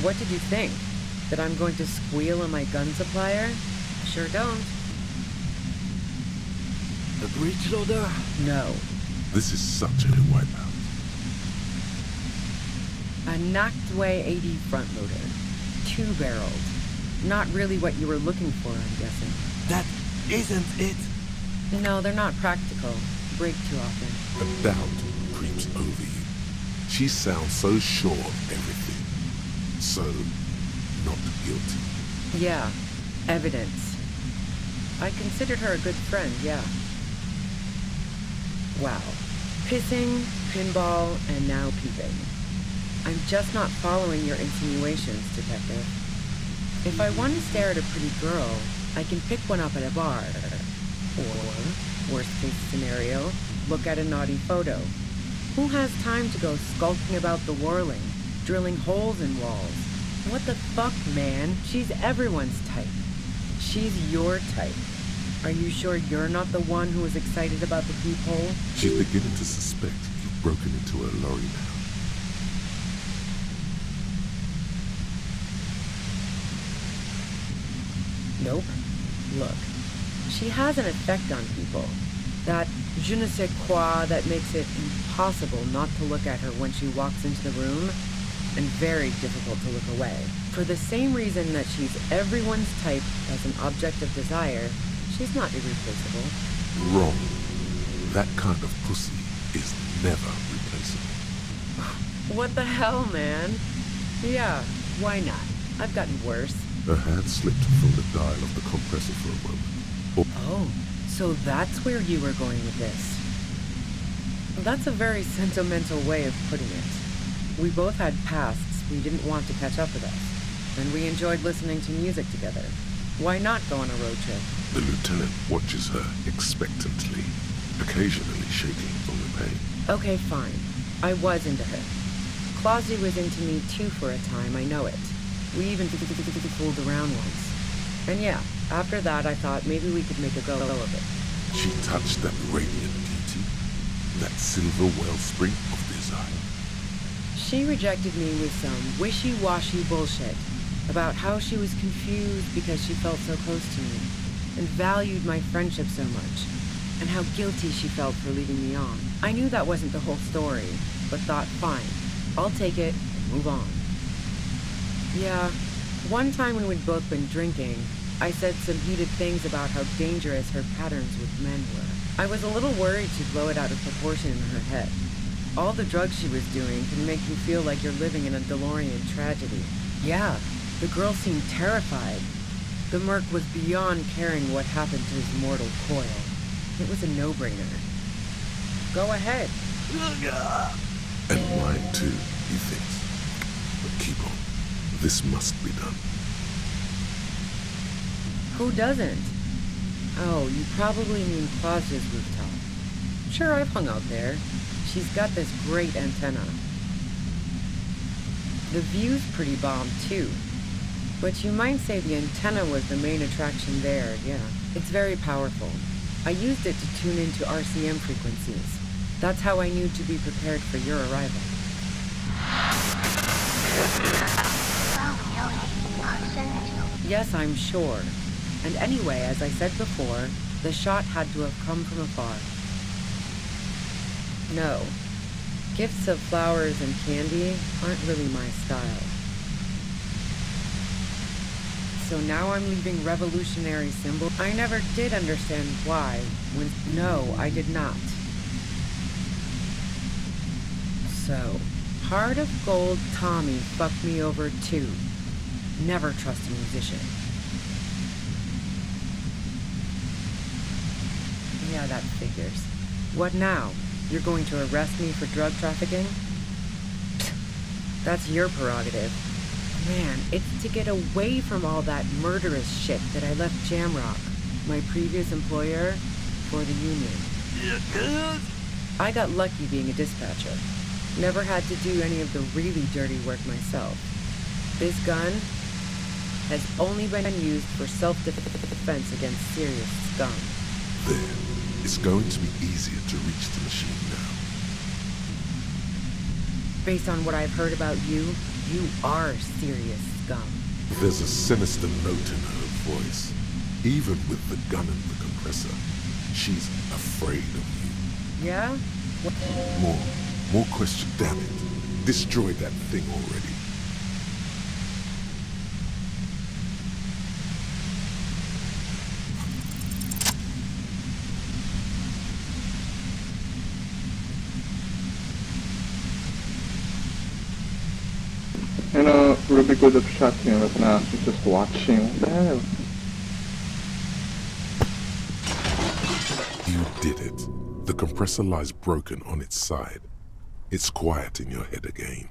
[SPEAKER 5] What did you think? That I'm going to squeal on my gun supplier? Sure don't.
[SPEAKER 11] The breech loader?
[SPEAKER 5] No.
[SPEAKER 1] This is such a wipeout.
[SPEAKER 5] A knocked-away AD front loader. Two-barreled. Not really what you were looking for, I'm guessing.
[SPEAKER 11] That isn't it.
[SPEAKER 5] No, they're not practical. Break too often.
[SPEAKER 1] A doubt creeps over you. She sounds so sure of everything. So, not guilty.
[SPEAKER 5] Yeah, evidence. I considered her a good friend, yeah. Wow. Pissing, pinball, and now peeping. I'm just not following your insinuations, detective. If I want to stare at a pretty girl, I can pick one up at a bar. Or, worst case scenario, look at a naughty photo. Who has time to go skulking about the whirling, drilling holes in walls? What the fuck, man? She's everyone's type. She's your type. Are you sure you're not the one who was excited about the peephole?
[SPEAKER 1] She's beginning to suspect you've broken into her lorry now.
[SPEAKER 5] Nope. Look, she has an effect on people. That je ne sais quoi that makes it impossible not to look at her when she walks into the room, and very difficult to look away. For the same reason that she's everyone's type as an object of desire, she's not irreplaceable.
[SPEAKER 1] Wrong. That kind of pussy is never replaceable.
[SPEAKER 5] What the hell, man? Yeah, why not? I've gotten worse.
[SPEAKER 1] Her hand slipped from the dial of the compressor for a moment.
[SPEAKER 5] Oh, so that's where you were going with this. That's a very sentimental way of putting it. We both had pasts we didn't want to catch up with us, and we enjoyed listening to music together. Why not go on a road trip?
[SPEAKER 1] The lieutenant watches her expectantly, occasionally shaking from the pain.
[SPEAKER 5] Okay, fine. I was into her. Clausy was into me too for a time, I know it. We even fooled around once. And yeah, after that I thought maybe we could make a go of it.
[SPEAKER 1] She touched that radiant beauty, that silver wellspring of desire.
[SPEAKER 5] She rejected me with some wishy-washy bullshit about how she was confused because she felt so close to me and valued my friendship so much, and how guilty she felt for leaving me on. I knew that wasn't the whole story, but thought, fine, I'll take it and move on. Yeah, one time when we'd both been drinking, I said some heated things about how dangerous her patterns with men were. I was a little worried she'd blow it out of proportion in her head. All the drugs she was doing can make you feel like you're living in a DeLorean tragedy. Yeah, the girl seemed terrified. The merc was beyond caring what happened to his mortal coil. It was a no-brainer. Go ahead.
[SPEAKER 1] And mine too, he thinks. But keep on. This must be done.
[SPEAKER 5] Who doesn't? Oh, you probably mean Clausia's rooftop. Sure, I've hung out there. She's got this great antenna. The view's pretty bomb, too. But you might say the antenna was the main attraction there, yeah. It's very powerful. I used it to tune into RCM frequencies. That's how I knew to be prepared for your arrival. Yes, I'm sure. And anyway, as I said before, the shot had to have come from afar. No. Gifts of flowers and candy aren't really my style. So now I'm leaving revolutionary symbols. I never did understand why. No, I did not. So, Heart of Gold Tommy fucked me over too. Never trust a musician. Yeah, that figures. What now? You're going to arrest me for drug trafficking? That's your prerogative. Man, it's to get away from all that murderous shit that I left Jamrock, my previous employer, for the union. I got lucky being a dispatcher. Never had to do any of the really dirty work myself. This gun has only been used for self-defense against serious scum.
[SPEAKER 1] There. It's going to be easier to reach the machine now.
[SPEAKER 5] Based on what I've heard about you, you are serious scum.
[SPEAKER 1] There's a sinister note in her voice. Even with the gun and the compressor, she's afraid of you.
[SPEAKER 5] Yeah?
[SPEAKER 1] More questions. Damn it. Destroy that thing already.
[SPEAKER 3] You know, it would be good at chatting, but now she's just watching. What the hell?
[SPEAKER 1] You did it. The compressor lies broken on its side. It's quiet in your head again.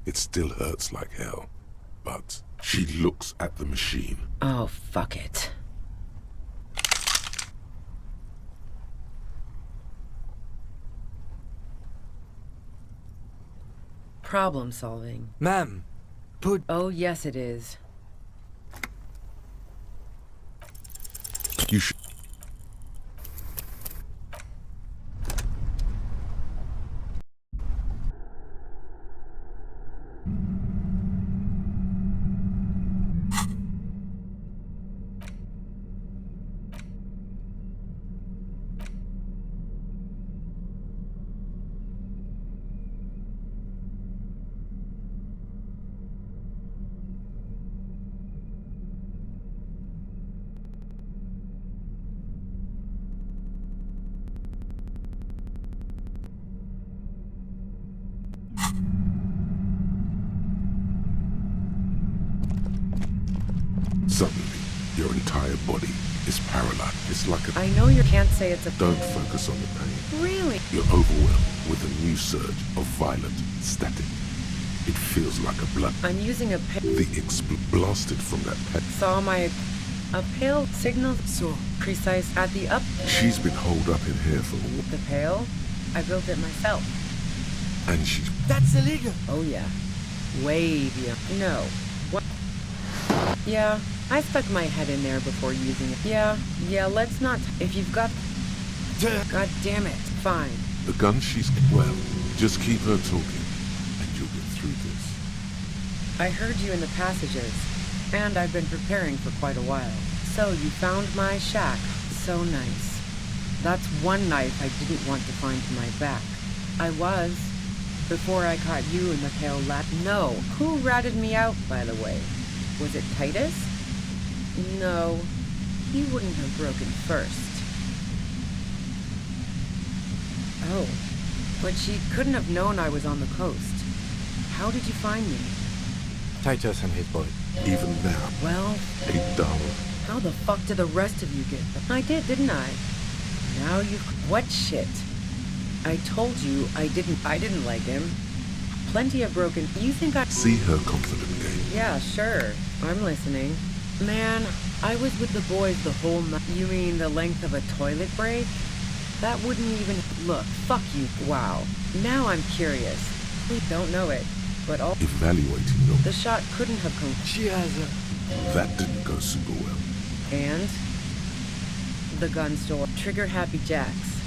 [SPEAKER 1] It still hurts like hell. But she looks at the machine.
[SPEAKER 5] Oh, fuck it. Problem solving.
[SPEAKER 11] Ma'am,
[SPEAKER 5] Oh, yes it is.
[SPEAKER 1] You should... Suddenly, your entire body is paralyzed. It's like a...
[SPEAKER 5] I know you can't say it's a...
[SPEAKER 1] Don't focus on the pain.
[SPEAKER 5] Really?
[SPEAKER 1] You're overwhelmed with a new surge of violent static. It feels like a blood...
[SPEAKER 5] I'm using a
[SPEAKER 1] The blasted from that pet.
[SPEAKER 5] Saw my... A pale signal so precise at the up...
[SPEAKER 1] She's been holed up in here for...
[SPEAKER 5] The pale? I built it myself.
[SPEAKER 1] And she...
[SPEAKER 6] That's illegal.
[SPEAKER 5] Oh yeah. Way beyond... No. What? Yeah, I stuck my head in there before using it. Yeah, let's not... If you've got... God damn it. Fine.
[SPEAKER 1] The gun she's... Well, just keep her talking, and you'll get through this.
[SPEAKER 5] I heard you in the passages, and I've been preparing for quite a while. So you found my shack. So nice. That's one knife I didn't want to find to my back. I was, before I caught you in the pale lap. No, who ratted me out, by the way? Was it Titus? No, he wouldn't have broken first. Oh, but she couldn't have known I was on the coast. How did you find me?
[SPEAKER 4] Titus and his boy.
[SPEAKER 1] Even now.
[SPEAKER 5] Well,
[SPEAKER 1] $8.
[SPEAKER 5] how the fuck did the rest of you get them? I did, didn't I? Now you... What shit? I told you I didn't like him. Plenty of broken... You think I...
[SPEAKER 1] See her confident game.
[SPEAKER 5] Yeah, sure. I'm listening. Man, I was with the boys the whole night. You mean the length of a toilet break? That wouldn't even... Look, fuck you. Wow. Now I'm curious. We don't know it, but all...
[SPEAKER 1] Evaluating your...
[SPEAKER 5] The shot couldn't have come...
[SPEAKER 6] She has a...
[SPEAKER 1] That didn't go super well.
[SPEAKER 5] And? The gun store. Trigger Happy Jacks.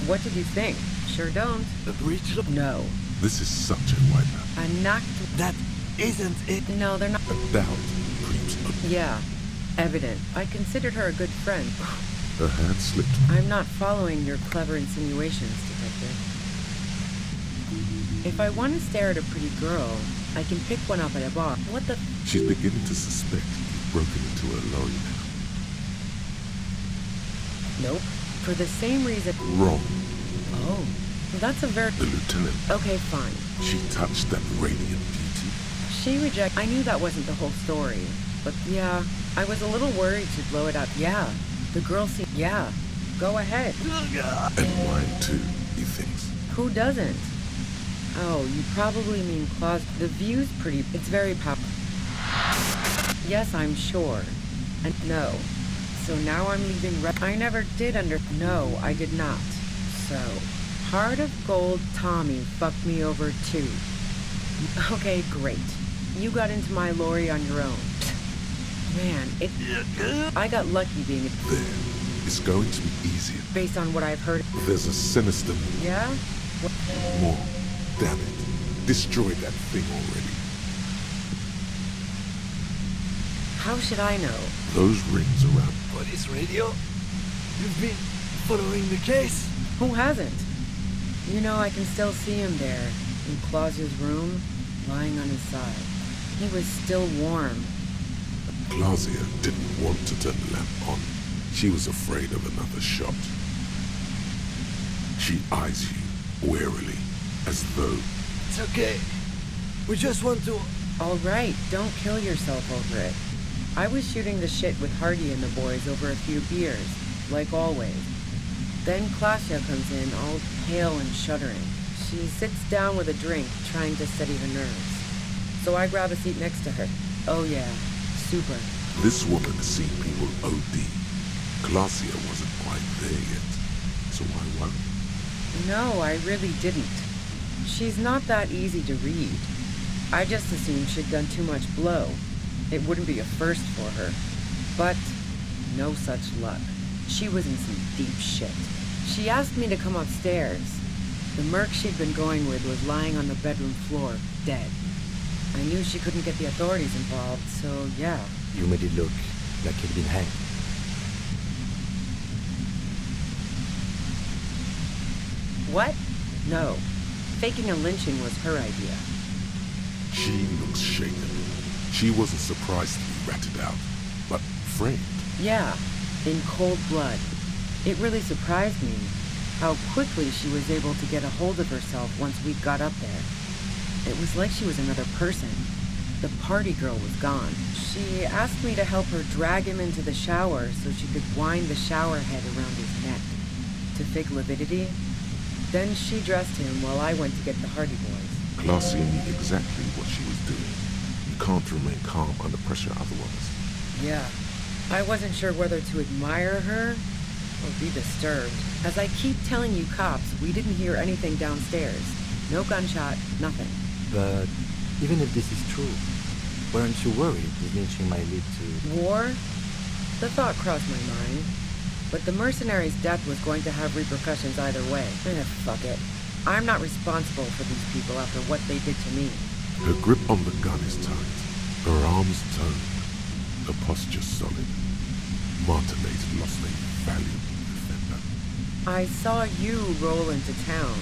[SPEAKER 5] What did you think? Sure don't.
[SPEAKER 6] The breach?
[SPEAKER 5] No.
[SPEAKER 1] This is such a wipeout.
[SPEAKER 5] A knocked...
[SPEAKER 6] That isn't it.
[SPEAKER 5] No, they're not...
[SPEAKER 1] A doubt creeps up.
[SPEAKER 5] Yeah. Evident. I considered her a good friend.
[SPEAKER 1] Her hand slipped.
[SPEAKER 5] I'm not following your clever insinuations, Detective. If I want to stare at a pretty girl, I can pick one up at a bar. What the...
[SPEAKER 1] She's beginning to suspect you've broken into her lorry now.
[SPEAKER 5] Nope. For the same reason...
[SPEAKER 1] Wrong.
[SPEAKER 5] Oh. That's a very...
[SPEAKER 1] The lieutenant.
[SPEAKER 5] Okay, fine.
[SPEAKER 1] She touched that radiant beauty.
[SPEAKER 5] She rejected... I knew that wasn't the whole story. But yeah, I was a little worried she'd blow it up. Yeah. The girl seemed... Yeah. Go ahead.
[SPEAKER 1] And mine too, he thinks.
[SPEAKER 5] Who doesn't? Oh, you probably mean closet. The view's pretty... It's very powerful. Yes, I'm sure. And no. So now I'm leaving... I never did No, I did not. So... Heart of Gold Tommy fucked me over too. Okay, great. You got into my lorry on your own. Man, I got lucky being...
[SPEAKER 1] There. It's going to be easier.
[SPEAKER 5] Based on what I've heard...
[SPEAKER 1] There's a sinister...
[SPEAKER 5] Yeah?
[SPEAKER 1] More. Damn it. Destroy that thing already.
[SPEAKER 5] How should I know?
[SPEAKER 1] Those rings around...
[SPEAKER 6] Police radio? You've been following the case?
[SPEAKER 5] Who hasn't? You know, I can still see him there, in Clausia's room, lying on his side. He was still warm.
[SPEAKER 1] Clausia didn't want to turn the lamp on. She was afraid of another shot. She eyes you warily, as though...
[SPEAKER 6] It's okay. We just want to...
[SPEAKER 5] All right, don't kill yourself over it. I was shooting the shit with Hardy and the boys over a few beers, like always. Then Clausia comes in, all pale and shuddering. She sits down with a drink, trying to steady her nerves. So I grab a seat next to her. Oh yeah, super.
[SPEAKER 1] This woman has seen people OD. Clausia wasn't quite there yet, so why worry?
[SPEAKER 5] No, I really didn't. She's not that easy to read. I just assumed she'd done too much blow. It wouldn't be a first for her. But no such luck. She was in some deep shit. She asked me to come upstairs. The merc she'd been going with was lying on the bedroom floor, dead. I knew she couldn't get the authorities involved, so yeah.
[SPEAKER 4] You made it look like he'd been hanged.
[SPEAKER 5] What? No. Faking a lynching was her idea.
[SPEAKER 1] She looks shaken. She wasn't surprised to be ratted out, but framed.
[SPEAKER 5] Yeah, in cold blood. It really surprised me how quickly she was able to get a hold of herself once we got up there. It was like she was another person. The party girl was gone. She asked me to help her drag him into the shower so she could wind the shower head around his neck to fake lividity. Then she dressed him while I went to get the Hardy Boys.
[SPEAKER 1] Glacia knew exactly what she was doing. You can't remain calm under pressure otherwise.
[SPEAKER 5] Yeah. I wasn't sure whether to admire her or be disturbed. As I keep telling you cops, we didn't hear anything downstairs. No gunshot, nothing.
[SPEAKER 4] But even if this is true, weren't you worried the lynching might lead to...
[SPEAKER 5] War? The thought crossed my mind. But the mercenary's death was going to have repercussions either way. Fuck it. I'm not responsible for these people after what they did to me.
[SPEAKER 1] Her grip on the gun is tight. Her arms toned. Her posture solid. Martinez lost a valuable defender.
[SPEAKER 5] I saw you roll into town.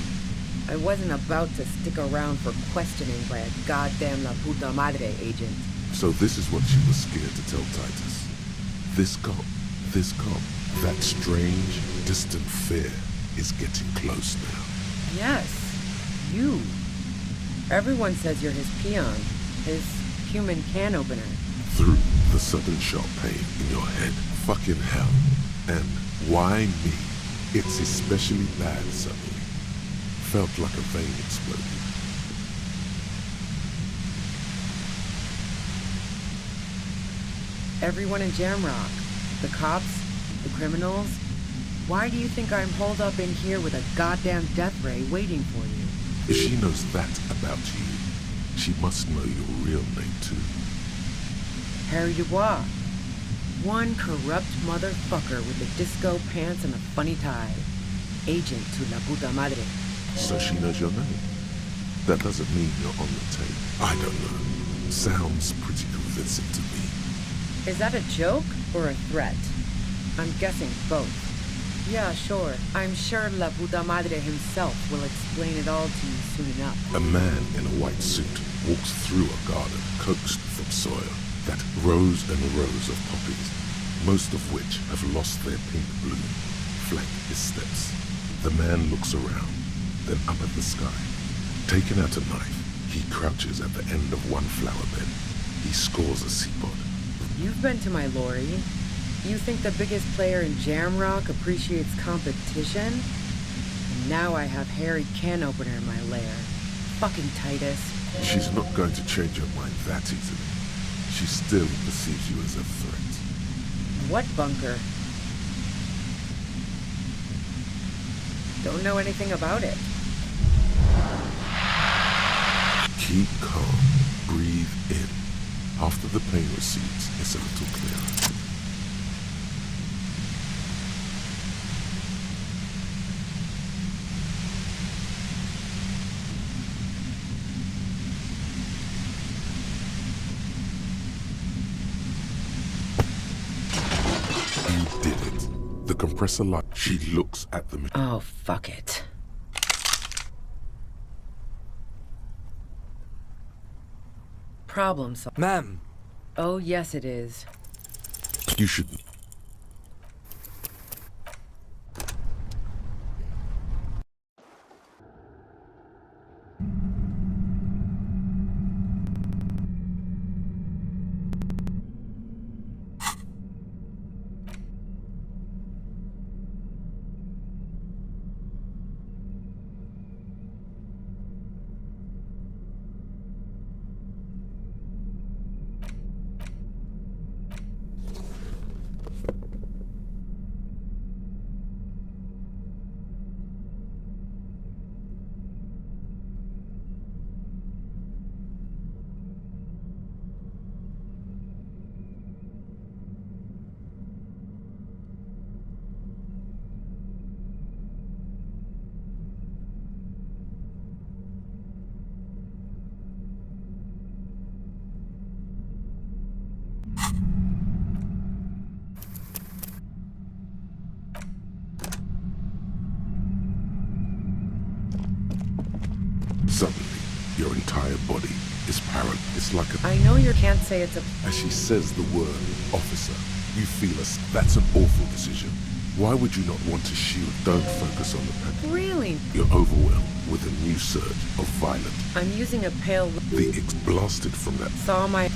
[SPEAKER 5] I wasn't about to stick around for questioning by a goddamn La Puta Madre agent.
[SPEAKER 1] So this is what she was scared to tell Titus. This cop, that strange, distant fear is getting close now.
[SPEAKER 5] Yes, you. Everyone says you're his peon, his human can opener.
[SPEAKER 1] Through the sudden sharp pain in your head, fucking hell. And why me? It's especially bad suddenly. Felt like a vein exploded.
[SPEAKER 5] Everyone in Jamrock, the cops, the criminals. Why do you think I'm holed up in here with a goddamn death ray waiting for you?
[SPEAKER 1] If she knows that about you, she must know your real name too.
[SPEAKER 5] Harry Dubois. One corrupt motherfucker with the disco pants and a funny tie. Agent to La Puta Madre.
[SPEAKER 1] So she knows your name. That doesn't mean you're on the tape. I don't know. Sounds pretty convincing to me.
[SPEAKER 5] Is that a joke or a threat? I'm guessing both. Yeah, sure. I'm sure La Puta Madre himself will explain it all to you soon enough.
[SPEAKER 1] A man in a white suit walks through a garden coaxed from soil that rows and rows of poppies, most of which have lost their pink bloom, flank his steps. The man looks around, then up at the sky. Taking out a knife, he crouches at the end of one flower bed. He scores a seapod.
[SPEAKER 5] You've been to my lorry. You think the biggest player in Jamrock appreciates competition? And now I have Harry Can Opener in my lair. Fucking Titus.
[SPEAKER 1] She's not going to change her mind that easily. She still perceives you as a threat.
[SPEAKER 5] What bunker? Don't know anything about it.
[SPEAKER 1] Keep calm. Breathe in. After the pain recedes, it's a little clearer. You did it. The compressor light. She looks at the...
[SPEAKER 5] Oh, fuck it. Problem solved.
[SPEAKER 4] Ma'am!
[SPEAKER 5] Oh, yes it is.
[SPEAKER 1] You shouldn't. Suddenly, your entire body is paralyzed. It's like a...
[SPEAKER 5] I know you can't say it's a...
[SPEAKER 1] As she says the word, officer, you feel us. That's an awful decision. Why would you not want to shield? Don't focus on the pattern.
[SPEAKER 5] Really?
[SPEAKER 1] You're overwhelmed with a new surge of violence.
[SPEAKER 5] I'm using a pale...
[SPEAKER 1] The X blasted from that.
[SPEAKER 5] Saw my...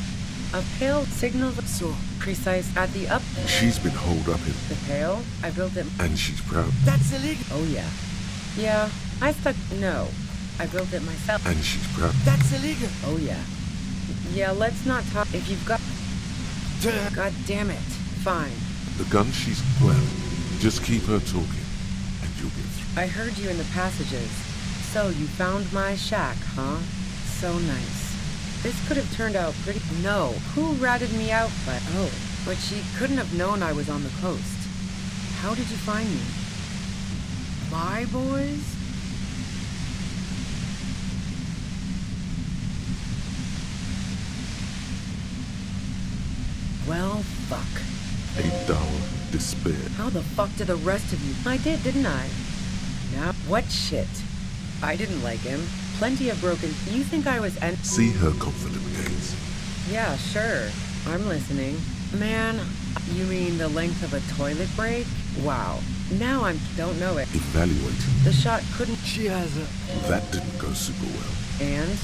[SPEAKER 5] A pale signal so precise at the up...
[SPEAKER 1] She's been holed up in...
[SPEAKER 5] The pale? I built it...
[SPEAKER 1] And she's proud.
[SPEAKER 6] That's illegal.
[SPEAKER 5] Oh, yeah. Yeah, I stuck... No. I built it myself.
[SPEAKER 1] And she's proud.
[SPEAKER 6] That's illegal.
[SPEAKER 5] Oh, yeah. Yeah, let's not talk... If you've got... God damn it. Fine.
[SPEAKER 1] The gun she's well. Just keep her talking, and you'll get through.
[SPEAKER 5] I heard you in the passages. So you found my shack, huh? So nice. This could have turned out pretty... No. Who ratted me out, but... Oh. But she couldn't have known I was on the coast. How did you find me? My boys? Well, fuck.
[SPEAKER 1] A dour despair.
[SPEAKER 5] How the fuck did the rest of you? I did, didn't I? Now, what shit? I didn't like him. Plenty of broken... You think I was...
[SPEAKER 1] See her confident gaze.
[SPEAKER 5] Yeah, sure. I'm listening. Man, you mean the length of a toilet break? Wow. Now I don't know it.
[SPEAKER 1] Evaluating.
[SPEAKER 5] The shot couldn't...
[SPEAKER 6] She has a...
[SPEAKER 1] That didn't go super well.
[SPEAKER 5] And?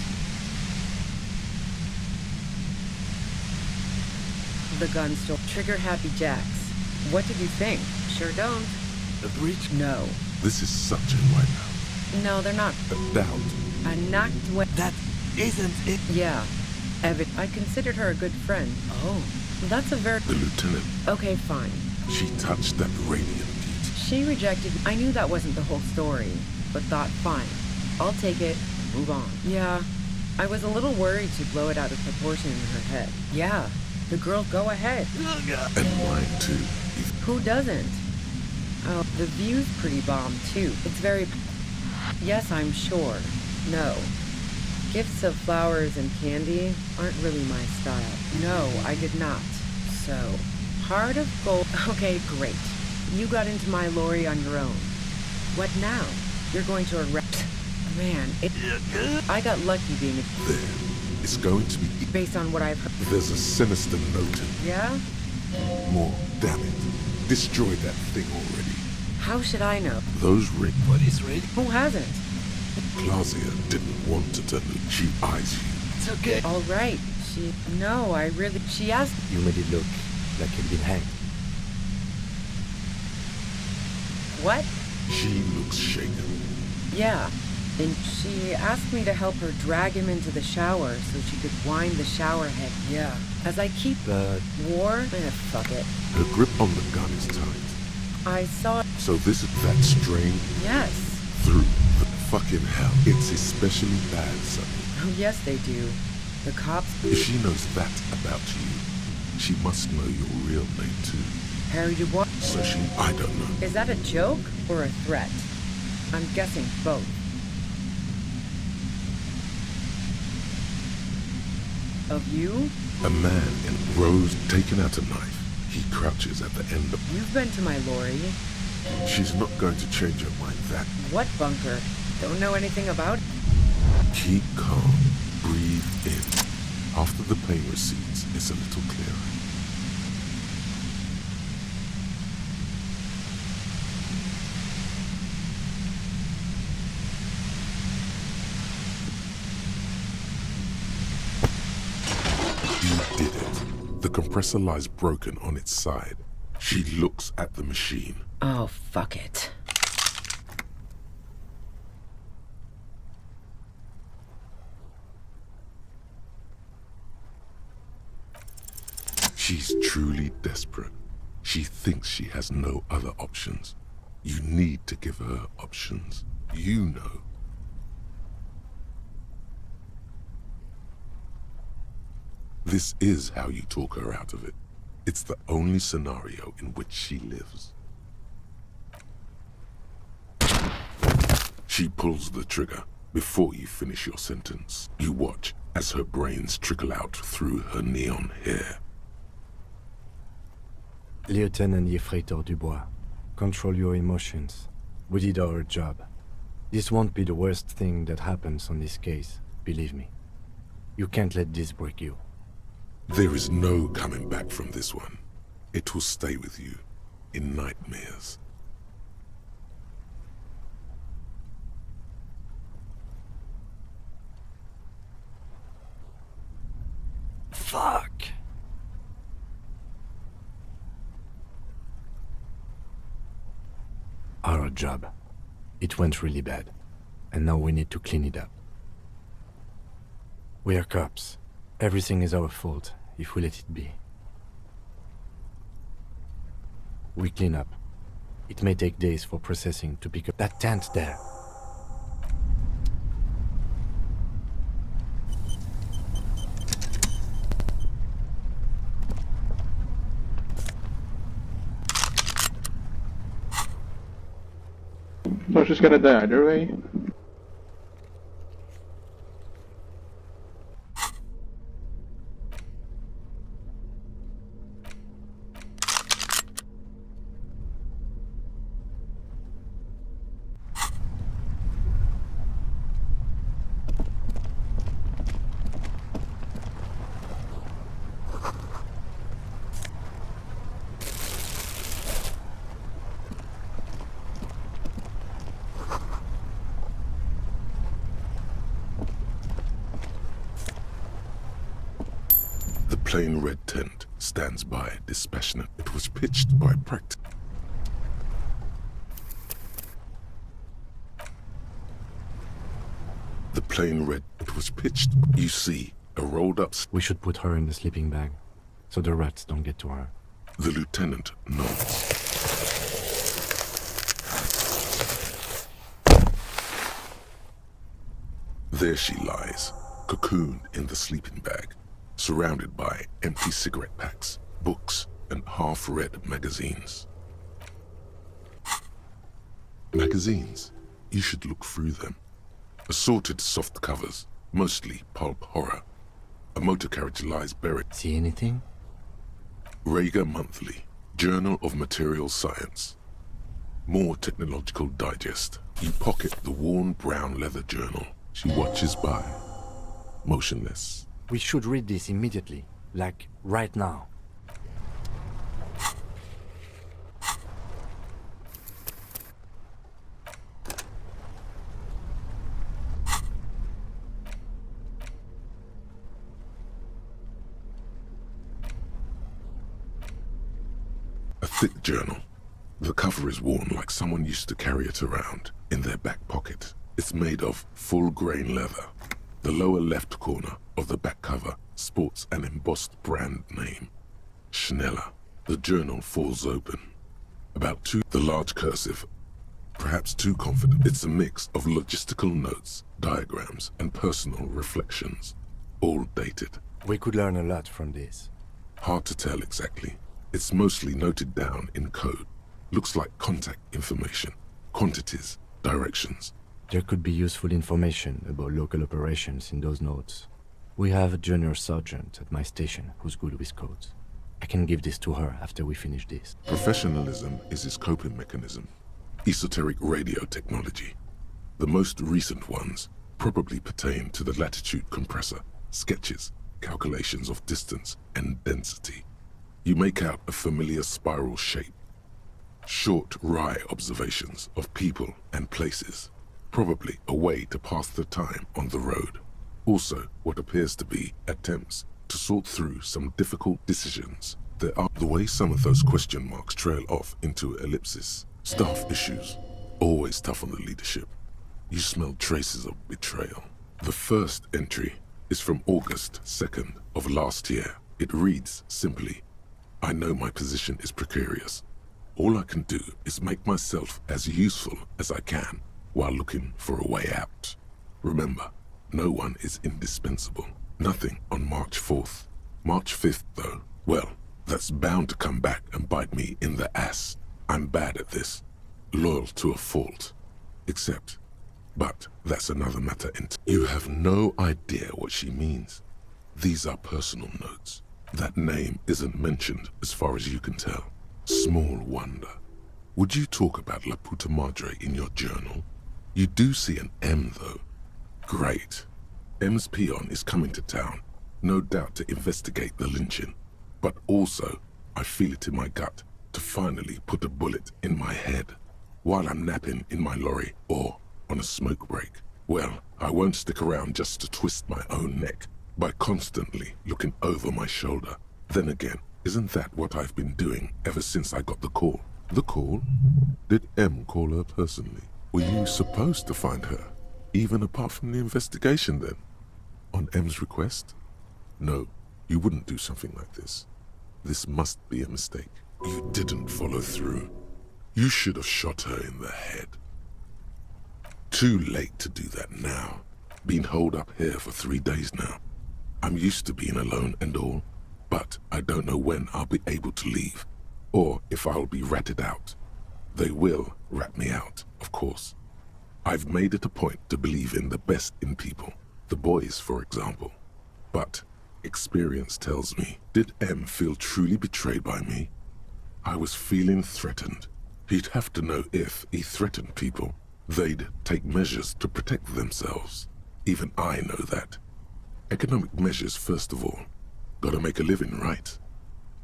[SPEAKER 5] The gun still... Trigger Happy Jacks. What did you think? Sure don't.
[SPEAKER 6] The breach?
[SPEAKER 5] No.
[SPEAKER 1] This is such a wipeout.
[SPEAKER 5] No, they're not.
[SPEAKER 1] A doubt.
[SPEAKER 5] I knocked away...
[SPEAKER 6] That isn't it.
[SPEAKER 5] Yeah. I considered her a good friend. Oh. That's a very...
[SPEAKER 1] The lieutenant.
[SPEAKER 5] Okay, fine.
[SPEAKER 1] She touched that radiant heat.
[SPEAKER 5] She rejected... I knew that wasn't the whole story, but thought, fine. I'll take it. Move on. Yeah. I was a little worried she'd blow it out of proportion in her head. Yeah. The girl, go ahead.
[SPEAKER 1] And mine too.
[SPEAKER 5] Who doesn't? Oh, the view's pretty bomb too. It's very... Yes, I'm sure. No. Gifts of flowers and candy aren't really my style. No, I did not. So, Heart of Gold... Okay, great. You got into my lorry on your own. What now? You're going to arrest... Man, I got lucky being...
[SPEAKER 1] There. It's going to be...
[SPEAKER 5] Based on what I've heard...
[SPEAKER 1] There's a sinister note in it.
[SPEAKER 5] Yeah?
[SPEAKER 1] More, damn it. Destroy that thing already.
[SPEAKER 5] How should I know?
[SPEAKER 1] Those rings.
[SPEAKER 6] What is red?
[SPEAKER 5] Who hasn't?
[SPEAKER 1] Claudia didn't want to tell me. She eyes you.
[SPEAKER 6] It's okay.
[SPEAKER 5] All right. No, I really... She asked...
[SPEAKER 4] You made it look like you'd been hanged.
[SPEAKER 5] What?
[SPEAKER 1] She looks shaken.
[SPEAKER 5] Yeah. And she asked me to help her drag him into the shower so she could wind the shower head. Yeah. As I keep... War? Fuck it.
[SPEAKER 1] Her grip on the gun is tight.
[SPEAKER 5] I saw...
[SPEAKER 1] So this is that strain?
[SPEAKER 5] Yes.
[SPEAKER 1] Through the fucking hell. It's especially bad, Sonny.
[SPEAKER 5] Oh, yes, they do. The cops...
[SPEAKER 1] If she knows that about you, she must know your real name, too.
[SPEAKER 5] Harry Dubois?
[SPEAKER 1] So she... I don't know.
[SPEAKER 5] Is that a joke or a threat? I'm guessing both. Of you?
[SPEAKER 1] A man in rose taking out a knife. He crouches at the end of...
[SPEAKER 5] You've been to my lorry.
[SPEAKER 1] She's not going to change her mind that...
[SPEAKER 5] What bunker? Don't know anything about it.
[SPEAKER 1] Keep calm. Breathe in. After the pain recedes, it's a little clearer. You did it. The compressor lies broken on its side. She looks at the machine.
[SPEAKER 5] Oh, fuck it.
[SPEAKER 1] She's truly desperate. She thinks she has no other options. You need to give her options. You know. This is how you talk her out of it. It's the only scenario in which she lives. She pulls the trigger. Before you finish your sentence, you watch as her brains trickle out through her neon hair.
[SPEAKER 4] Lieutenant Yefreitor Dubois, control your emotions. We did our job. This won't be the worst thing that happens on this case, believe me. You can't let this break you.
[SPEAKER 1] There is no coming back from this one. It will stay with you. in nightmares.
[SPEAKER 4] Fuck! Our job. It went really bad. And now we need to clean it up. We are cops. Everything is our fault if we let it be. We clean up. It may take days for processing to pick up that tent there.
[SPEAKER 3] So she's gonna die either way.
[SPEAKER 1] The plain red tent stands by dispassionate. It was pitched by practice. The plain red, it was pitched. You see, a rolled up.
[SPEAKER 4] We should put her in the sleeping bag, so the rats don't get to her.
[SPEAKER 1] The lieutenant nods. There she lies, cocooned in the sleeping bag, surrounded by empty cigarette packs, books, and half-read magazines. Magazines? You should look through them. Assorted soft covers, mostly pulp horror. A motor carriage lies buried.
[SPEAKER 4] See anything?
[SPEAKER 1] Rager Monthly, Journal of Material Science. More Technological Digest. You pocket the worn brown leather journal. She watches by, motionless.
[SPEAKER 4] We should read this immediately, like right now.
[SPEAKER 1] A thick journal. The cover is worn like someone used to carry it around in their back pocket. It's made of full-grain leather. The lower left corner of the back cover sports an embossed brand name, Schneller. The journal falls open. The large cursive, perhaps too confident. It's a mix of logistical notes, diagrams, and personal reflections, all dated.
[SPEAKER 4] We could learn a lot from this.
[SPEAKER 1] Hard to tell exactly. It's mostly noted down in code. Looks like contact information, quantities, directions.
[SPEAKER 4] There could be useful information about local operations in those notes. We have a junior sergeant at my station who's good with codes. I can give this to her after we finish this.
[SPEAKER 1] Professionalism is his coping mechanism. Esoteric radio technology. The most recent ones probably pertain to the latitude compressor, sketches, calculations of distance and density. You make out a familiar spiral shape. Short, wry observations of people and places. Probably a way to pass the time on the road. Also, what appears to be attempts to sort through some difficult decisions. There are the way some of those question marks trail off into ellipses. Staff issues. Always tough on the leadership. You smell traces of betrayal. The first entry is from August 2nd of last year. It reads simply, I know my position is precarious. All I can do is make myself as useful as I can while looking for a way out. Remember, no one is indispensable. Nothing on March 4th. March 5th, though, well, that's bound to come back and bite me in the ass. I'm bad at this. Loyal to a fault. But that's another matter. You have no idea what she means. These are personal notes. That name isn't mentioned as far as you can tell. Small wonder. Would you talk about La Puta Madre in your journal? You do see an M, though. Great. M's peon is coming to town, no doubt to investigate the lynching. But also, I feel it in my gut, to finally put a bullet in my head while I'm napping in my lorry or on a smoke break. Well, I won't stick around just to twist my own neck by constantly looking over my shoulder. Then again, isn't that what I've been doing ever since I got the call? The call? Did M call her personally? Were you supposed to find her, even apart from the investigation then? On M's request? No, you wouldn't do something like this. This must be a mistake. You didn't follow through. You should have shot her in the head. Too late to do that now. Been holed up here for 3 days now. I'm used to being alone and all, but I don't know when I'll be able to leave, or if I'll be ratted out. They will rat me out, of course. I've made it a point to believe in the best in people, the boys, for example. But experience tells me, did M feel truly betrayed by me? I was feeling threatened. He'd have to know if he threatened people, they'd take measures to protect themselves. Even I know that. Economic measures first of all. Gotta make a living, right?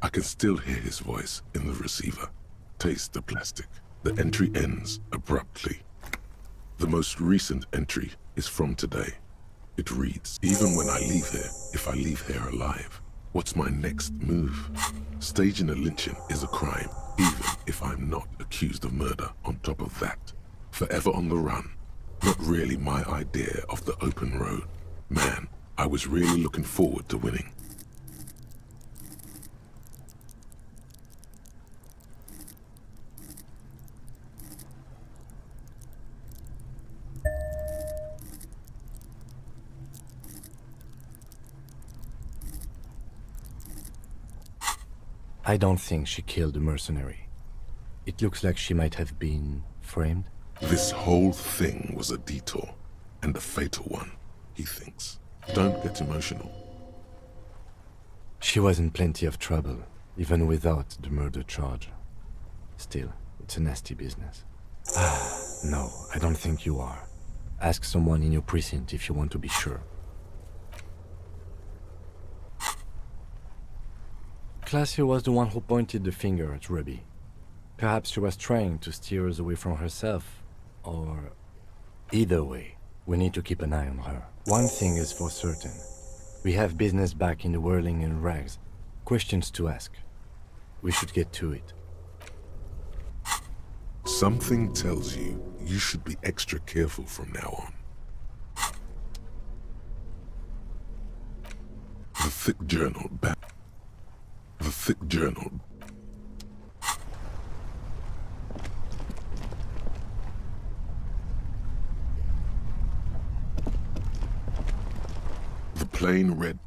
[SPEAKER 1] I can still hear his voice in the receiver. Taste the plastic. The entry ends abruptly. The most recent entry is from today. It reads, even when I leave here, if I leave here alive, what's my next move? Staging a lynching is a crime, even if I'm not accused of murder on top of that. Forever on the run. Not really my idea of the open road. Man, I was really looking forward to winning.
[SPEAKER 4] I don't think she killed the mercenary. It looks like she might have been framed.
[SPEAKER 1] This whole thing was a detour, and a fatal one, he thinks. Don't get emotional.
[SPEAKER 4] She was in plenty of trouble, even without the murder charge. Still, it's a nasty business. No, I don't think you are. Ask someone in your precinct if you want to be sure. Classier was the one who pointed the finger at Ruby. Perhaps she was trying to steer us away from herself, or... Either way, we need to keep an eye on her. One thing is for certain. We have business back in the whirling and rags. Questions to ask. We should get to it.
[SPEAKER 1] Something tells you you should be extra careful from now on. The thick journal back. The thick journal. The plain red.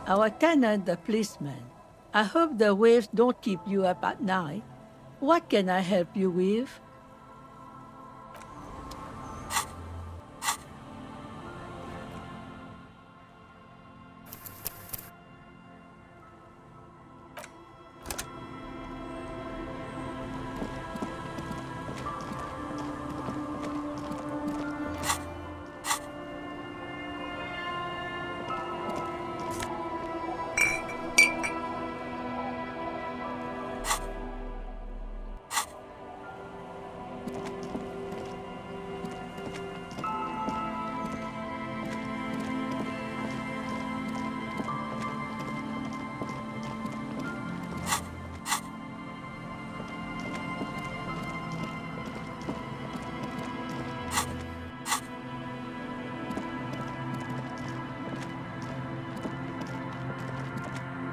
[SPEAKER 15] Our tenant, the policeman. I hope the waves don't keep you up at night. What can I help you with?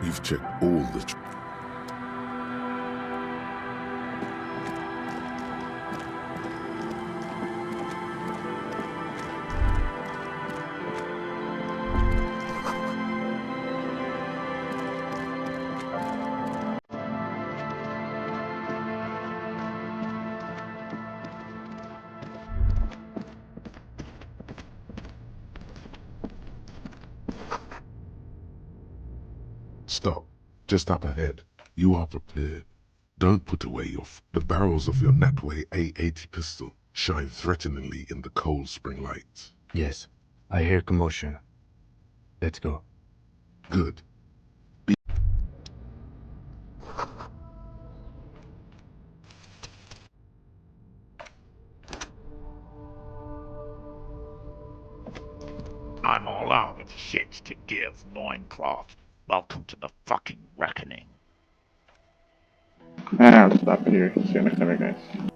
[SPEAKER 1] You've checked all the... Stop. Just up ahead. You are prepared. Don't put away the barrels of your Natway A80 pistol shine threateningly in the cold spring lights.
[SPEAKER 4] Yes, I hear commotion. Let's go.
[SPEAKER 1] Good.
[SPEAKER 16] I'm all out of shit to give, loincloth. Welcome to the fucking reckoning.
[SPEAKER 3] And I'll stop here. See you next time, guys.